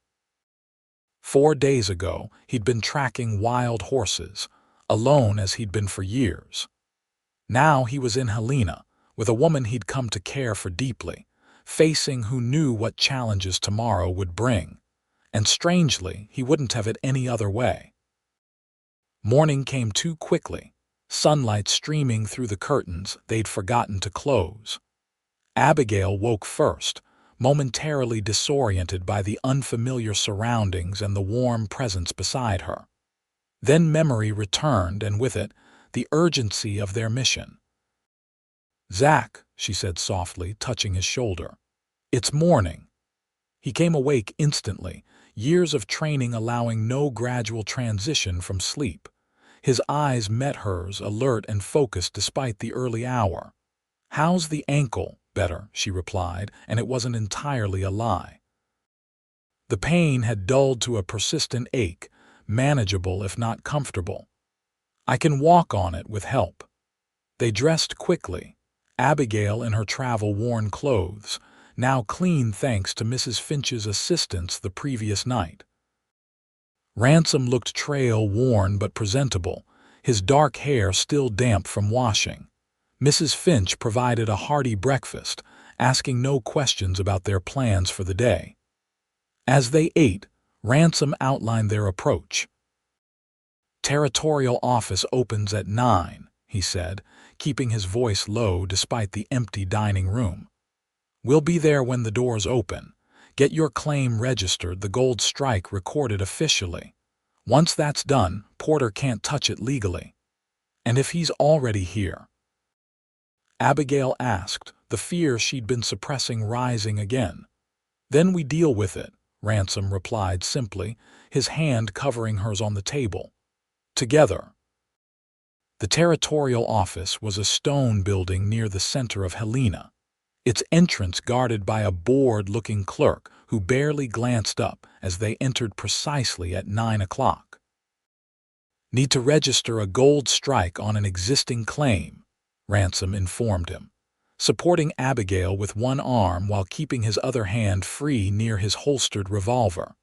S1: 4 days ago, he'd been tracking wild horses, alone as he'd been for years. Now he was in Helena, with a woman he'd come to care for deeply, facing who knew what challenges tomorrow would bring. And strangely, he wouldn't have it any other way. Morning came too quickly, sunlight streaming through the curtains they'd forgotten to close. Abigail woke first, momentarily disoriented by the unfamiliar surroundings and the warm presence beside her. Then memory returned, and with it, the urgency of their mission. "Zach," she said softly, touching his shoulder. "It's morning." He came awake instantly, years of training allowing no gradual transition from sleep. His eyes met hers, alert and focused despite the early hour. "How's the ankle?" "Better," she replied, and it wasn't entirely a lie. The pain had dulled to a persistent ache, manageable if not comfortable. "I can walk on it with help." They dressed quickly, Abigail in her travel-worn clothes, now clean thanks to Mrs. Finch's assistance the previous night. Ransom looked trail-worn but presentable, his dark hair still damp from washing. Mrs. Finch provided a hearty breakfast, asking no questions about their plans for the day. As they ate, Ransom outlined their approach. "Territorial office opens at 9, he said, keeping his voice low despite the empty dining room. "We'll be there when the doors open. Get your claim registered, the gold strike recorded officially. Once that's done, Porter can't touch it legally. And if he's already here..." Abigail asked, the fear she'd been suppressing rising again. Then we deal with it, Ransom replied simply, his hand covering hers on the table. Together. The territorial office was a stone building near the center of Helena, its entrance guarded by a bored-looking clerk who barely glanced up as they entered precisely at 9 o'clock. Need to register a gold strike on an existing claim, Ransom informed him, supporting Abigail with one arm while keeping his other hand free near his holstered revolver.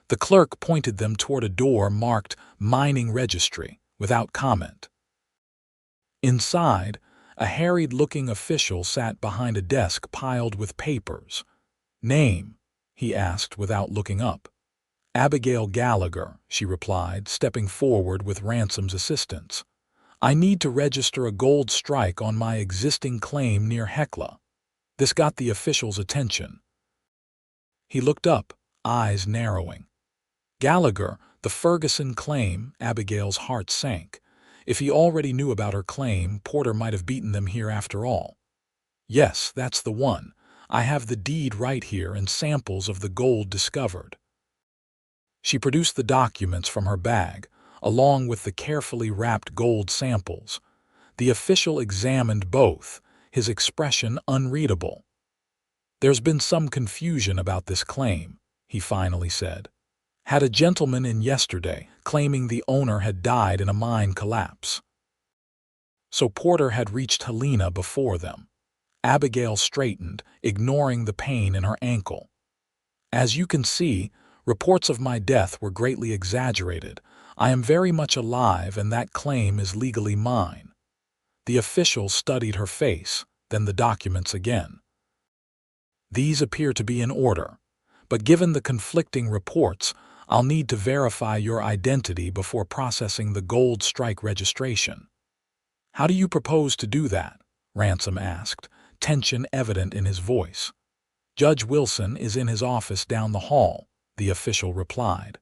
S1: The clerk pointed them toward a door marked Mining Registry, without comment. Inside, a harried-looking official sat behind a desk piled with papers. "Name?" he asked without looking up. "Abigail Gallagher," she replied, stepping forward with Ransom's assistance. "I need to register a gold strike on my existing claim near Hecla." This got the official's attention. He looked up, eyes narrowing. "Gallagher, the Ferguson claim," Abigail's heart sank. If he already knew about her claim, Porter might have beaten them here after all. "Yes, that's the one. I have the deed right here and samples of the gold discovered." She produced the documents from her bag, along with the carefully wrapped gold samples. The official examined both, his expression unreadable. "There's been some confusion about this claim," he finally said. "Had a gentleman in yesterday claiming the owner had died in a mine collapse." So Porter had reached Helena before them. Abigail straightened, ignoring the pain in her ankle. "As you can see, reports of my death were greatly exaggerated. I am very much alive and that claim is legally mine." The official studied her face, then the documents again. "These appear to be in order, but given the conflicting reports, I'll need to verify your identity before processing the gold strike registration." "How do you propose to do that?" Ransom asked, tension evident in his voice. "Judge Wilson is in his office down the hall," the official replied.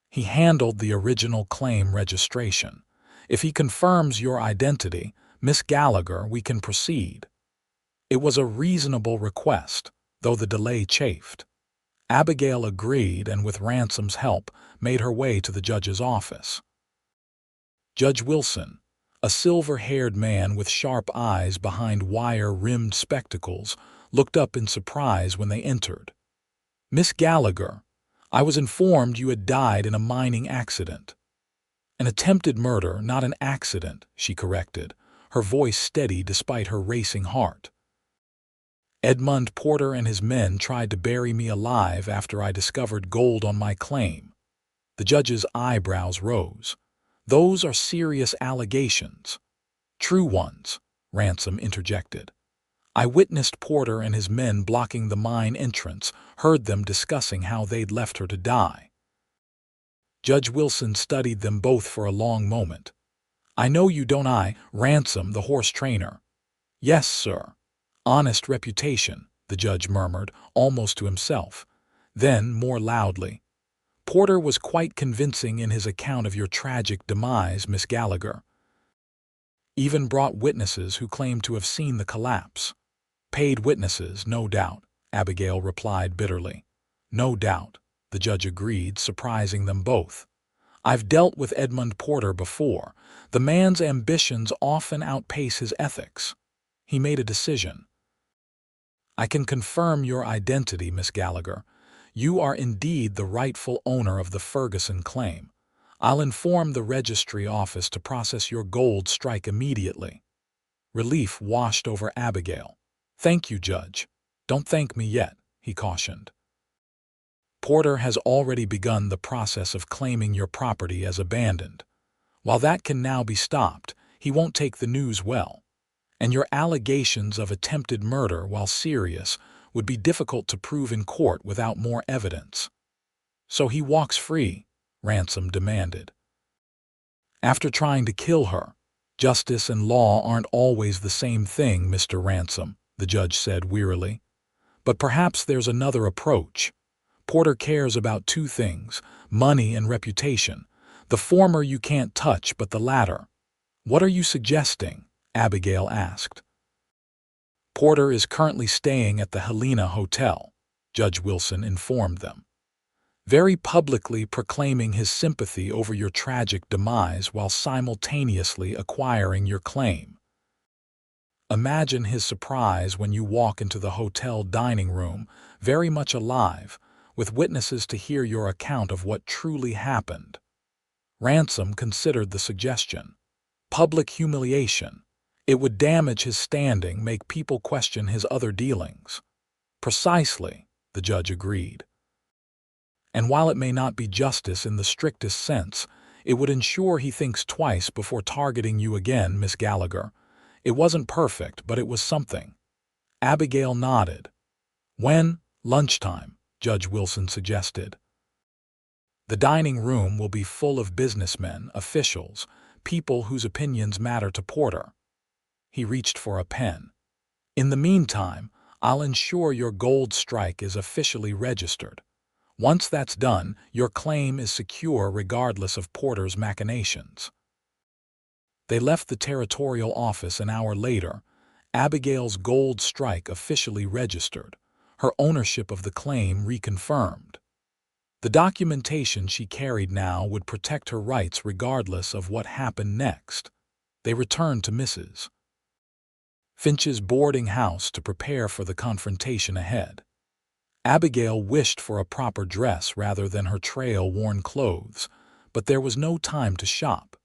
S1: "He handled the original claim registration. If he confirms your identity, Miss Gallagher, we can proceed." It was a reasonable request, though the delay chafed. Abigail agreed and, with Ransom's help, made her way to the judge's office. Judge Wilson, a silver-haired man with sharp eyes behind wire-rimmed spectacles, looked up in surprise when they entered. "Miss Gallagher, I was informed you had died in a mining accident." "An attempted murder, not an accident," she corrected, her voice steady despite her racing heart. "Edmund Porter and his men tried to bury me alive after I discovered gold on my claim." The judge's eyebrows rose. "Those are serious allegations." "True ones," Ransom interjected. "I witnessed Porter and his men blocking the mine entrance, heard them discussing how they'd left her to die." Judge Wilson studied them both for a long moment. "I know you, don't I, Ransom, the horse trainer?" "Yes, sir." "Honest reputation," the judge murmured, almost to himself. Then, more loudly, "Porter was quite convincing in his account of your tragic demise, Miss Gallagher. Even brought witnesses who claimed to have seen the collapse." "Paid witnesses, no doubt," Abigail replied bitterly. "No doubt," the judge agreed, surprising them both. "I've dealt with Edmund Porter before. The man's ambitions often outpace his ethics." He made a decision. "I can confirm your identity, Miss Gallagher. You are indeed the rightful owner of the Ferguson claim. I'll inform the registry office to process your gold strike immediately." Relief washed over Abigail. "Thank you, Judge." "Don't thank me yet," he cautioned. "Porter has already begun the process of claiming your property as abandoned. While that can now be stopped, he won't take the news well. And your allegations of attempted murder, while serious, would be difficult to prove in court without more evidence." "So he walks free?" Ransom demanded. "After trying to kill her. Justice and law aren't always the same thing, Mr. Ransom," the judge said wearily. "But perhaps there's another approach. Porter cares about two things, money and reputation. The former you can't touch, but the latter." "What are you suggesting?" Abigail asked. Porter is currently staying at the Helena Hotel, Judge Wilson informed them, very publicly proclaiming his sympathy over your tragic demise while simultaneously acquiring your claim. Imagine his surprise when you walk into the hotel dining room, very much alive, with witnesses to hear your account of what truly happened. Ransom considered the suggestion. Public humiliation. It would damage his standing, make people question his other dealings. Precisely, the judge agreed. And while it may not be justice in the strictest sense, it would ensure he thinks twice before targeting you again, Miss Gallagher. It wasn't perfect, but it was something. Abigail nodded. When? Lunchtime, Judge Wilson suggested. The dining room will be full of businessmen, officials, people whose opinions matter to Porter. He reached for a pen. In the meantime, I'll ensure your gold strike is officially registered. Once that's done, your claim is secure regardless of Porter's machinations. They left the territorial office an hour later, Abigail's gold strike officially registered, her ownership of the claim reconfirmed. The documentation she carried now would protect her rights regardless of what happened next. They returned to Mrs. Finch's boarding house to prepare for the confrontation ahead. Abigail wished for a proper dress rather than her trail-worn clothes, but there was no time to shop.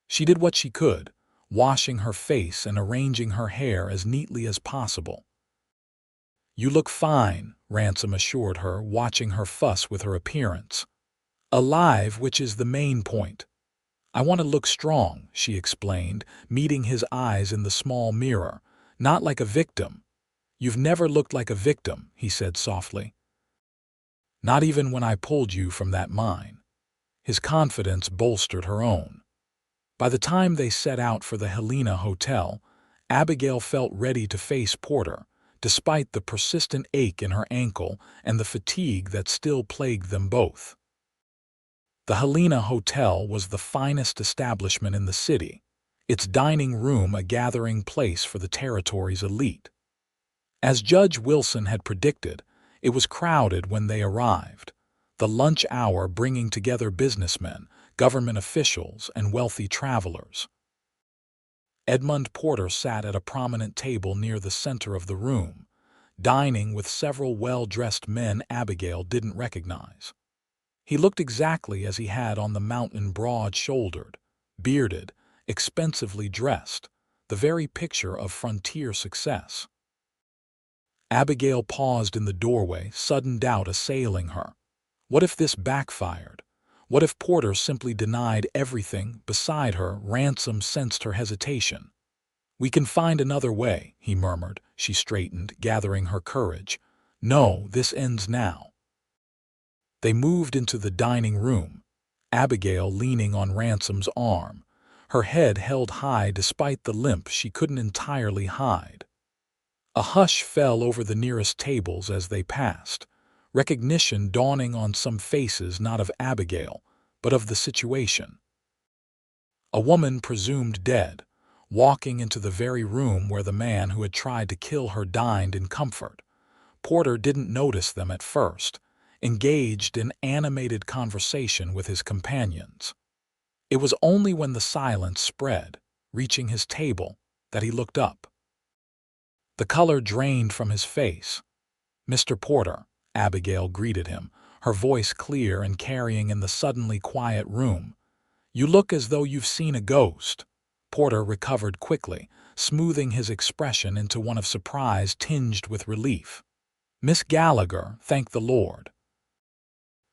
S1: She did what she could, washing her face and arranging her hair as neatly as possible. You look fine, Ransom assured her, watching her fuss with her appearance. Alive, which is the main point. I want to look strong, she explained, meeting his eyes in the small mirror, not like a victim. You've never looked like a victim, he said softly. Not even when I pulled you from that mine. His confidence bolstered her own. By the time they set out for the Helena Hotel, Abigail felt ready to face Porter, despite the persistent ache in her ankle and the fatigue that still plagued them both. The Helena Hotel was the finest establishment in the city, its dining room a gathering place for the territory's elite. As Judge Wilson had predicted, it was crowded when they arrived, the lunch hour bringing together businessmen, government officials, and wealthy travelers. Edmund Porter sat at a prominent table near the center of the room, dining with several well-dressed men Abigail didn't recognize. He looked exactly as he had on the mountain, broad-shouldered, bearded, expensively dressed, the very picture of frontier success. Abigail paused in the doorway, sudden doubt assailing her. What if this backfired? What if Porter simply denied everything? Beside her, Ransom sensed her hesitation. We can find another way, he murmured. She straightened, gathering her courage. No, this ends now. They moved into the dining room, Abigail leaning on Ransom's arm, her head held high despite the limp she couldn't entirely hide. A hush fell over the nearest tables as they passed, recognition dawning on some faces not of Abigail, but of the situation. A woman presumed dead, walking into the very room where the man who had tried to kill her dined in comfort. Porter didn't notice them at first, engaged in animated conversation with his companions. It was only when the silence spread, reaching his table, that he looked up. The color drained from his face. Mr. Porter, Abigail greeted him, her voice clear and carrying in the suddenly quiet room. You look as though you've seen a ghost. Porter recovered quickly, smoothing his expression into one of surprise tinged with relief. Miss Gallagher, thank the Lord.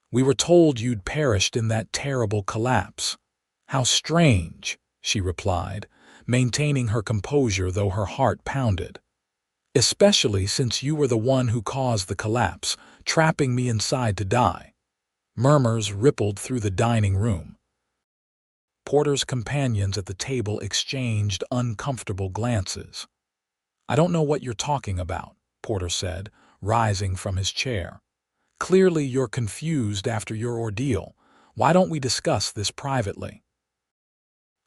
S1: We were told you'd perished in that terrible collapse. How strange, she replied, maintaining her composure though her heart pounded. Especially since you were the one who caused the collapse, trapping me inside to die. Murmurs rippled through the dining room. Porter's companions at the table exchanged uncomfortable glances. I don't know what you're talking about, Porter said, rising from his chair. Clearly you're confused after your ordeal. Why don't we discuss this privately?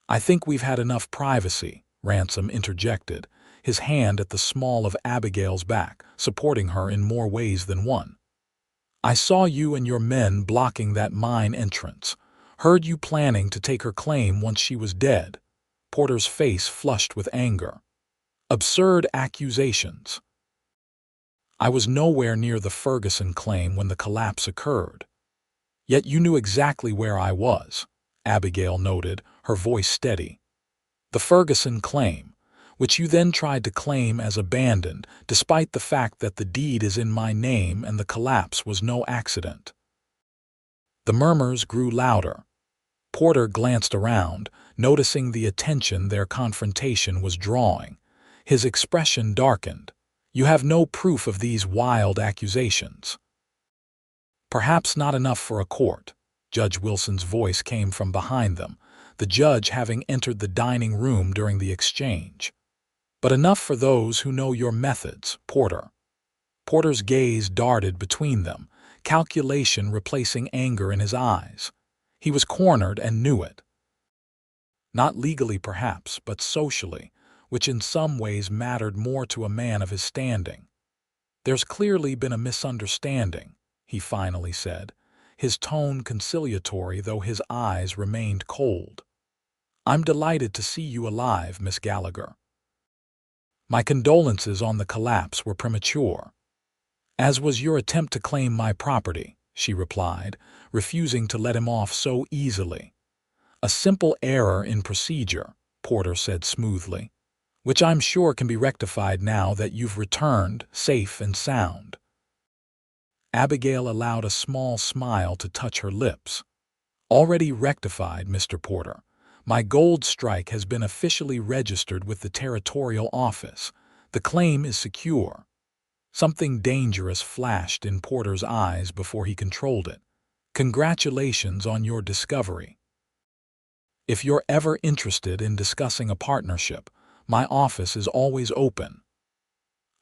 S1: I think we've had enough privacy, Ransom interjected, his hand at the small of Abigail's back, supporting her in more ways than one. "I saw you and your men blocking that mine entrance. Heard you planning to take her claim once she was dead." Porter's face flushed with anger. "Absurd accusations." "I was nowhere near the Ferguson claim when the collapse occurred." "Yet you knew exactly where I was," Abigail noted, her voice steady. "The Ferguson claim, which you then tried to claim as abandoned, despite the fact that the deed is in my name and the collapse was no accident." The murmurs grew louder. Porter glanced around, noticing the attention their confrontation was drawing. His expression darkened. "You have no proof of these wild accusations." "Perhaps not enough for a court." Judge Wilson's voice came from behind them, the judge having entered the dining room during the exchange. "But enough for those who know your methods, Porter." Porter's gaze darted between them, calculation replacing anger in his eyes. He was cornered and knew it. Not legally perhaps, but socially, which in some ways mattered more to a man of his standing. "There's clearly been a misunderstanding," he finally said, his tone conciliatory though his eyes remained cold. "I'm delighted to see you alive, Miss Gallagher. My condolences on the collapse were premature." "As was your attempt to claim my property," she replied, refusing to let him off so easily. "A simple error in procedure," Porter said smoothly, "which I'm sure can be rectified now that you've returned safe and sound." Abigail allowed a small smile to touch her lips. "Already rectified, Mr. Porter. My gold strike has been officially registered with the territorial office. The claim is secure." Something dangerous flashed in Porter's eyes before he controlled it. "Congratulations on your discovery. If you're ever interested in discussing a partnership, my office is always open."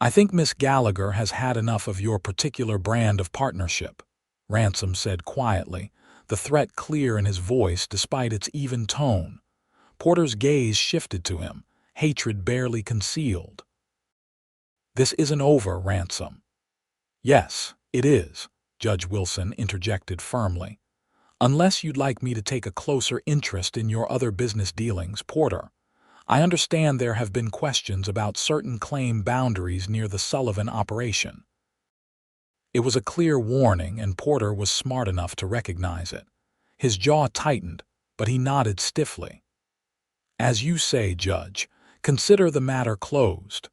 S1: "I think Miss Gallagher has had enough of your particular brand of partnership," Ransom said quietly, the threat clear in his voice despite its even tone. Porter's gaze shifted to him, hatred barely concealed. "This isn't over, Ransom." "Yes, it is," Judge Wilson interjected firmly. "Unless you'd like me to take a closer interest in your other business dealings, Porter. I understand there have been questions about certain claim boundaries near the Sullivan operation." It was a clear warning, and Porter was smart enough to recognize it. His jaw tightened, but he nodded stiffly. "As you say, Judge, consider the matter closed."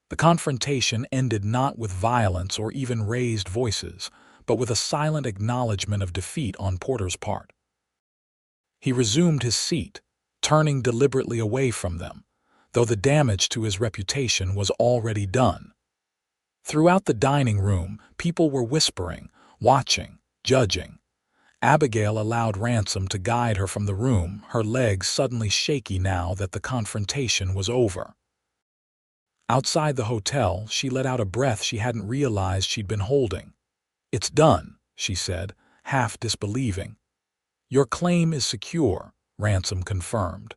S1: The confrontation ended not with violence or even raised voices, but with a silent acknowledgement of defeat on Porter's part. He resumed his seat, turning deliberately away from them, though the damage to his reputation was already done. Throughout the dining room, people were whispering, watching, judging. Abigail allowed Ransom to guide her from the room, her legs suddenly shaky now that the confrontation was over. Outside the hotel, she let out a breath she hadn't realized she'd been holding. "It's done," she said, half disbelieving. "Your claim is secure," Ransom confirmed,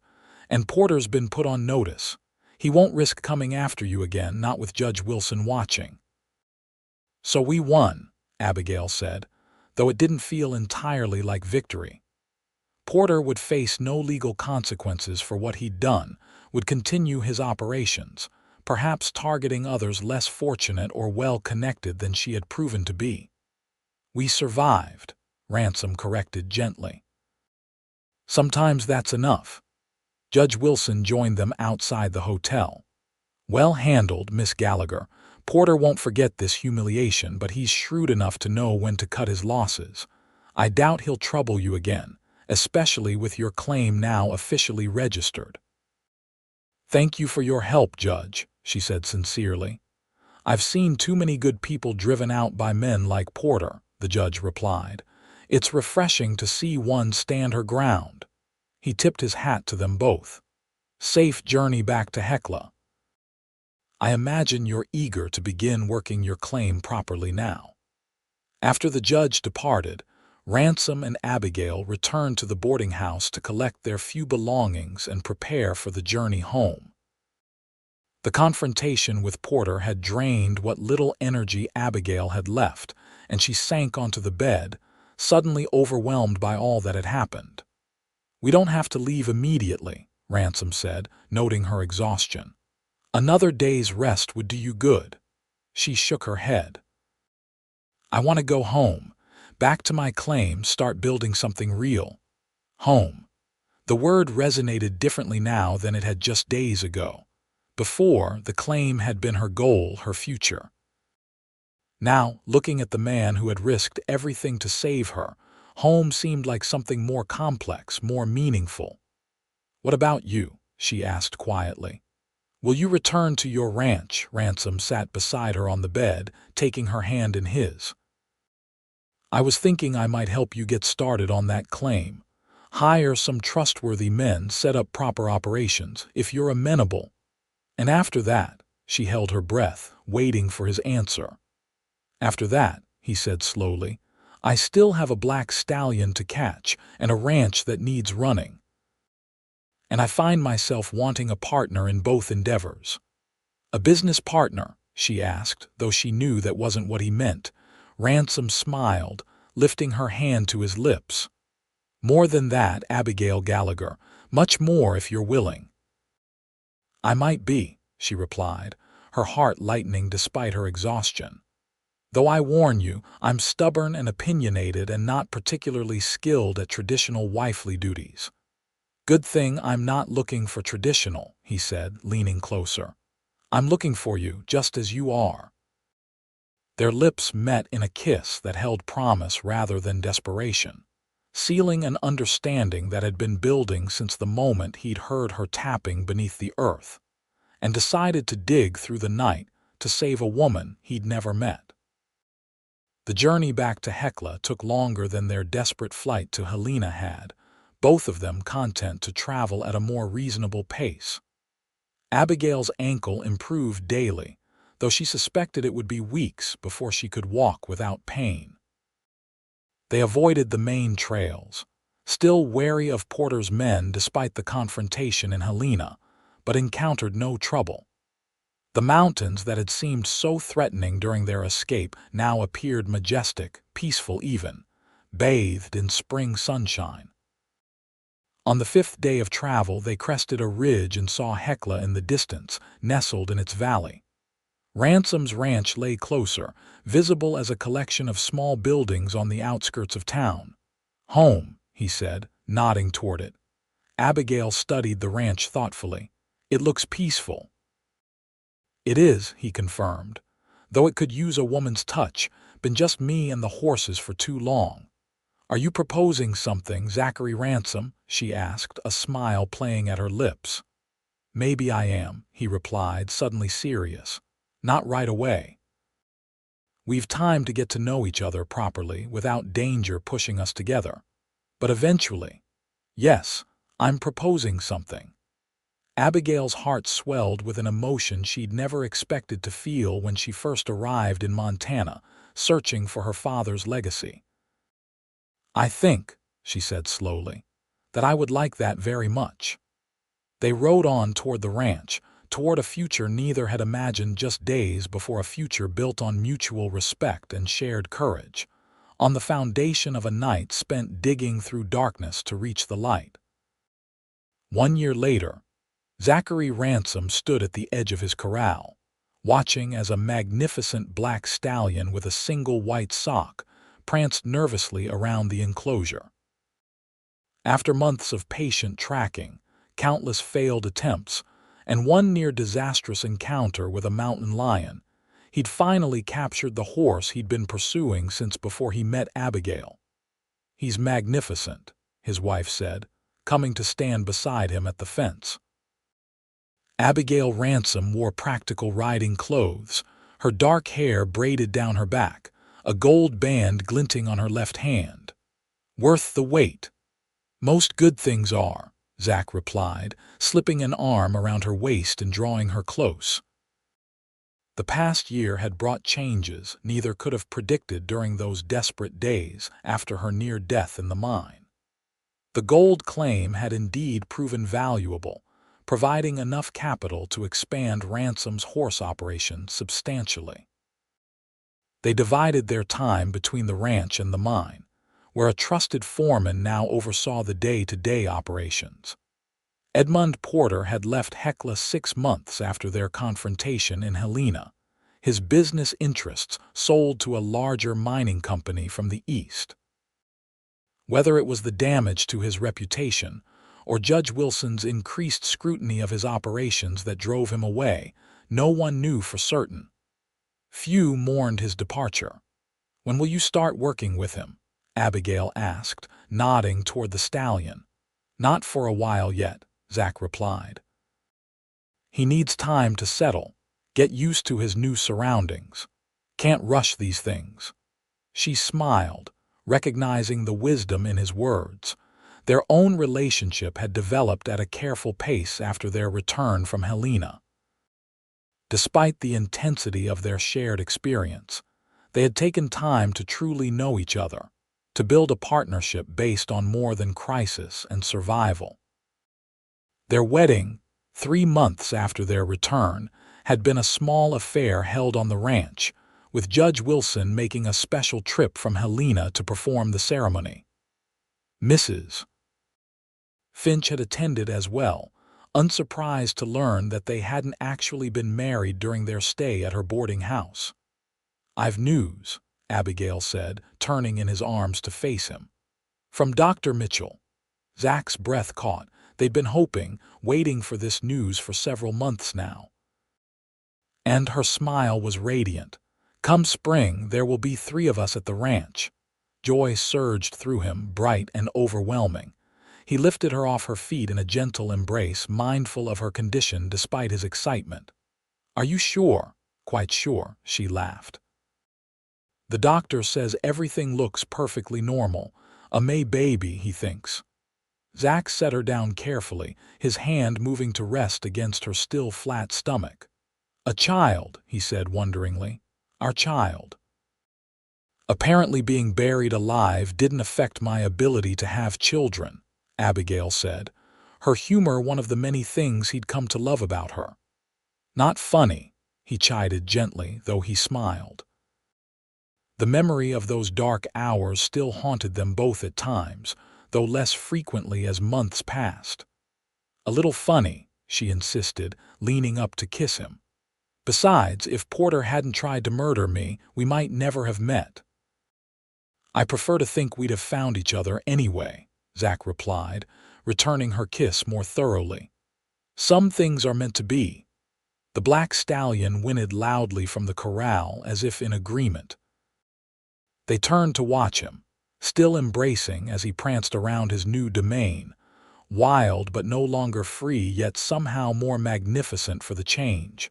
S1: "and Porter's been put on notice. He won't risk coming after you again, not with Judge Wilson watching." "So we won," Abigail said, though it didn't feel entirely like victory. Porter would face no legal consequences for what he'd done, would continue his operations, perhaps targeting others less fortunate or well-connected than she had proven to be. "We survived," Ransom corrected gently. "Sometimes that's enough." Judge Wilson joined them outside the hotel. "Well handled, Miss Gallagher. Porter won't forget this humiliation, but he's shrewd enough to know when to cut his losses. I doubt he'll trouble you again, especially with your claim now officially registered." "Thank you for your help, Judge," she said sincerely. "I've seen too many good people driven out by men like Porter," the judge replied. "It's refreshing to see one stand her ground." He tipped his hat to them both. "Safe journey back to Hecla. I imagine you're eager to begin working your claim properly now." After the judge departed, Ransom and Abigail returned to the boarding house to collect their few belongings and prepare for the journey home. The confrontation with Porter had drained what little energy Abigail had left, and she sank onto the bed, suddenly overwhelmed by all that had happened. "We don't have to leave immediately," Ransom said, noting her exhaustion. "Another day's rest would do you good." She shook her head. "I want to go home, back to my claim, start building something real." Home. The word resonated differently now than it had just days ago. Before, the claim had been her goal, her future. Now, looking at the man who had risked everything to save her, home seemed like something more complex, more meaningful. "What about you?" she asked quietly. "Will you return to your ranch?" Ransom sat beside her on the bed, taking her hand in his. "I was thinking I might help you get started on that claim. Hire some trustworthy men, set up proper operations, if you're amenable. And after that," she held her breath, waiting for his answer. "After that," he said slowly, "I still have a black stallion to catch and a ranch that needs running. And I find myself wanting a partner in both endeavors." "A business partner?" she asked, though she knew that wasn't what he meant. Ransom smiled, lifting her hand to his lips. "More than that, Abigail Gallagher. Much more if you're willing." "I might be," she replied, her heart lightening despite her exhaustion. "Though I warn you, I'm stubborn and opinionated and not particularly skilled at traditional wifely duties." "Good thing I'm not looking for traditional," he said, leaning closer. "I'm looking for you just as you are." Their lips met in a kiss that held promise rather than desperation, sealing an understanding that had been building since the moment he'd heard her tapping beneath the earth, and decided to dig through the night to save a woman he'd never met. The journey back to Hecla took longer than their desperate flight to Helena had, both of them content to travel at a more reasonable pace. Abigail's ankle improved daily, though she suspected it would be weeks before she could walk without pain. They avoided the main trails, still wary of Porter's men despite the confrontation in Helena, but encountered no trouble. The mountains that had seemed so threatening during their escape now appeared majestic, peaceful even, bathed in spring sunshine. On the 5th day of travel, they crested a ridge and saw Hecla in the distance, nestled in its valley. Ransom's ranch lay closer, visible as a collection of small buildings on the outskirts of town. "Home," he said, nodding toward it. Abigail studied the ranch thoughtfully. "It looks peaceful." "It is," he confirmed, "though it could use a woman's touch. Been just me and the horses for too long." "Are you proposing something, Zachary Ransom?" she asked, a smile playing at her lips. "Maybe I am," he replied, suddenly serious. "Not right away. We've time to get to know each other properly without danger pushing us together. But eventually, yes, I'm proposing something." Abigail's heart swelled with an emotion she'd never expected to feel when she first arrived in Montana, searching for her father's legacy. "I think," she said slowly, "that I would like that very much." They rode on toward the ranch, toward a future neither had imagined just days before, a future built on mutual respect and shared courage, on the foundation of a night spent digging through darkness to reach the light. 1 year later, Zachary Ransom stood at the edge of his corral, watching as a magnificent black stallion with a single white sock pranced nervously around the enclosure. After months of patient tracking, countless failed attempts, and one near-disastrous encounter with a mountain lion, he'd finally captured the horse he'd been pursuing since before he met Abigail. "He's magnificent," his wife said, coming to stand beside him at the fence. Abigail Ransom wore practical riding clothes, her dark hair braided down her back, a gold band glinting on her left hand. "Worth the wait." "Most good things are," Zach replied, slipping an arm around her waist and drawing her close. The past year had brought changes neither could have predicted during those desperate days after her near death in the mine. The gold claim had indeed proven valuable, providing enough capital to expand Ransom's horse operation substantially. They divided their time between the ranch and the mine, where a trusted foreman now oversaw the day-to-day operations. Edmund Porter had left Hecla 6 months after their confrontation in Helena, his business interests sold to a larger mining company from the east. Whether it was the damage to his reputation or Judge Wilson's increased scrutiny of his operations that drove him away, no one knew for certain. Few mourned his departure. "When will you start working with him?" Abigail asked, nodding toward the stallion. "Not for a while yet," Zach replied. "He needs time to settle, get used to his new surroundings. Can't rush these things." She smiled, recognizing the wisdom in his words. Their own relationship had developed at a careful pace after their return from Helena. Despite the intensity of their shared experience, they had taken time to truly know each other, to build a partnership based on more than crisis and survival. Their wedding, 3 months after their return, had been a small affair held on the ranch, with Judge Wilson making a special trip from Helena to perform the ceremony. Mrs. Finch had attended as well, unsurprised to learn that they hadn't actually been married during their stay at her boarding house. "I've news," Abigail said, turning in his arms to face him. "From Dr. Mitchell." Zach's breath caught. They'd been hoping, waiting for this news for several months now. And her smile was radiant. "Come spring, there will be 3 of us at the ranch." Joy surged through him, bright and overwhelming. He lifted her off her feet in a gentle embrace, mindful of her condition despite his excitement. "Are you sure?" "Quite sure," she laughed. "The doctor says everything looks perfectly normal. A May baby, he thinks." Zach set her down carefully, his hand moving to rest against her still flat stomach. "A child," he said wonderingly. "Our child." "Apparently being buried alive didn't affect my ability to have children," Abigail said, her humor one of the many things he'd come to love about her. "Not funny," he chided gently, though he smiled. The memory of those dark hours still haunted them both at times, though less frequently as months passed. "A little funny," she insisted, leaning up to kiss him. "Besides, if Porter hadn't tried to murder me, we might never have met." "I prefer to think we'd have found each other anyway," Zach replied, returning her kiss more thoroughly. "Some things are meant to be." The black stallion whinnied loudly from the corral as if in agreement. They turned to watch him, still embracing as he pranced around his new domain, wild but no longer free, yet somehow more magnificent for the change.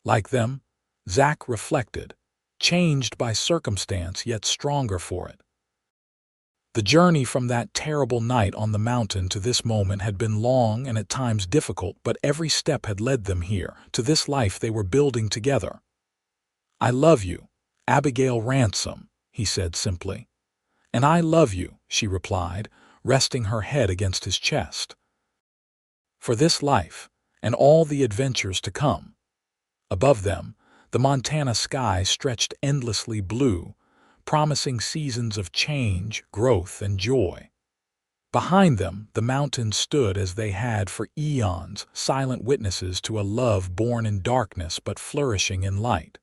S1: Like them, Zach reflected, changed by circumstance yet stronger for it. The journey from that terrible night on the mountain to this moment had been long and at times difficult, but every step had led them here, to this life they were building together. "I love you, Abigail Ransom," he said simply. "And I love you," she replied, resting her head against his chest. "For this life, and all the adventures to come." Above them, the Montana sky stretched endlessly blue, promising seasons of change, growth, and joy. Behind them, the mountains stood as they had for eons, silent witnesses to a love born in darkness but flourishing in light.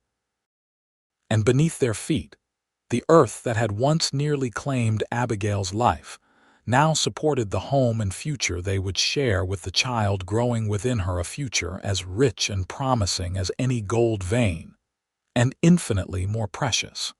S1: And beneath their feet, the earth that had once nearly claimed Abigail's life now supported the home and future they would share with the child growing within her, a future as rich and promising as any gold vein, and infinitely more precious.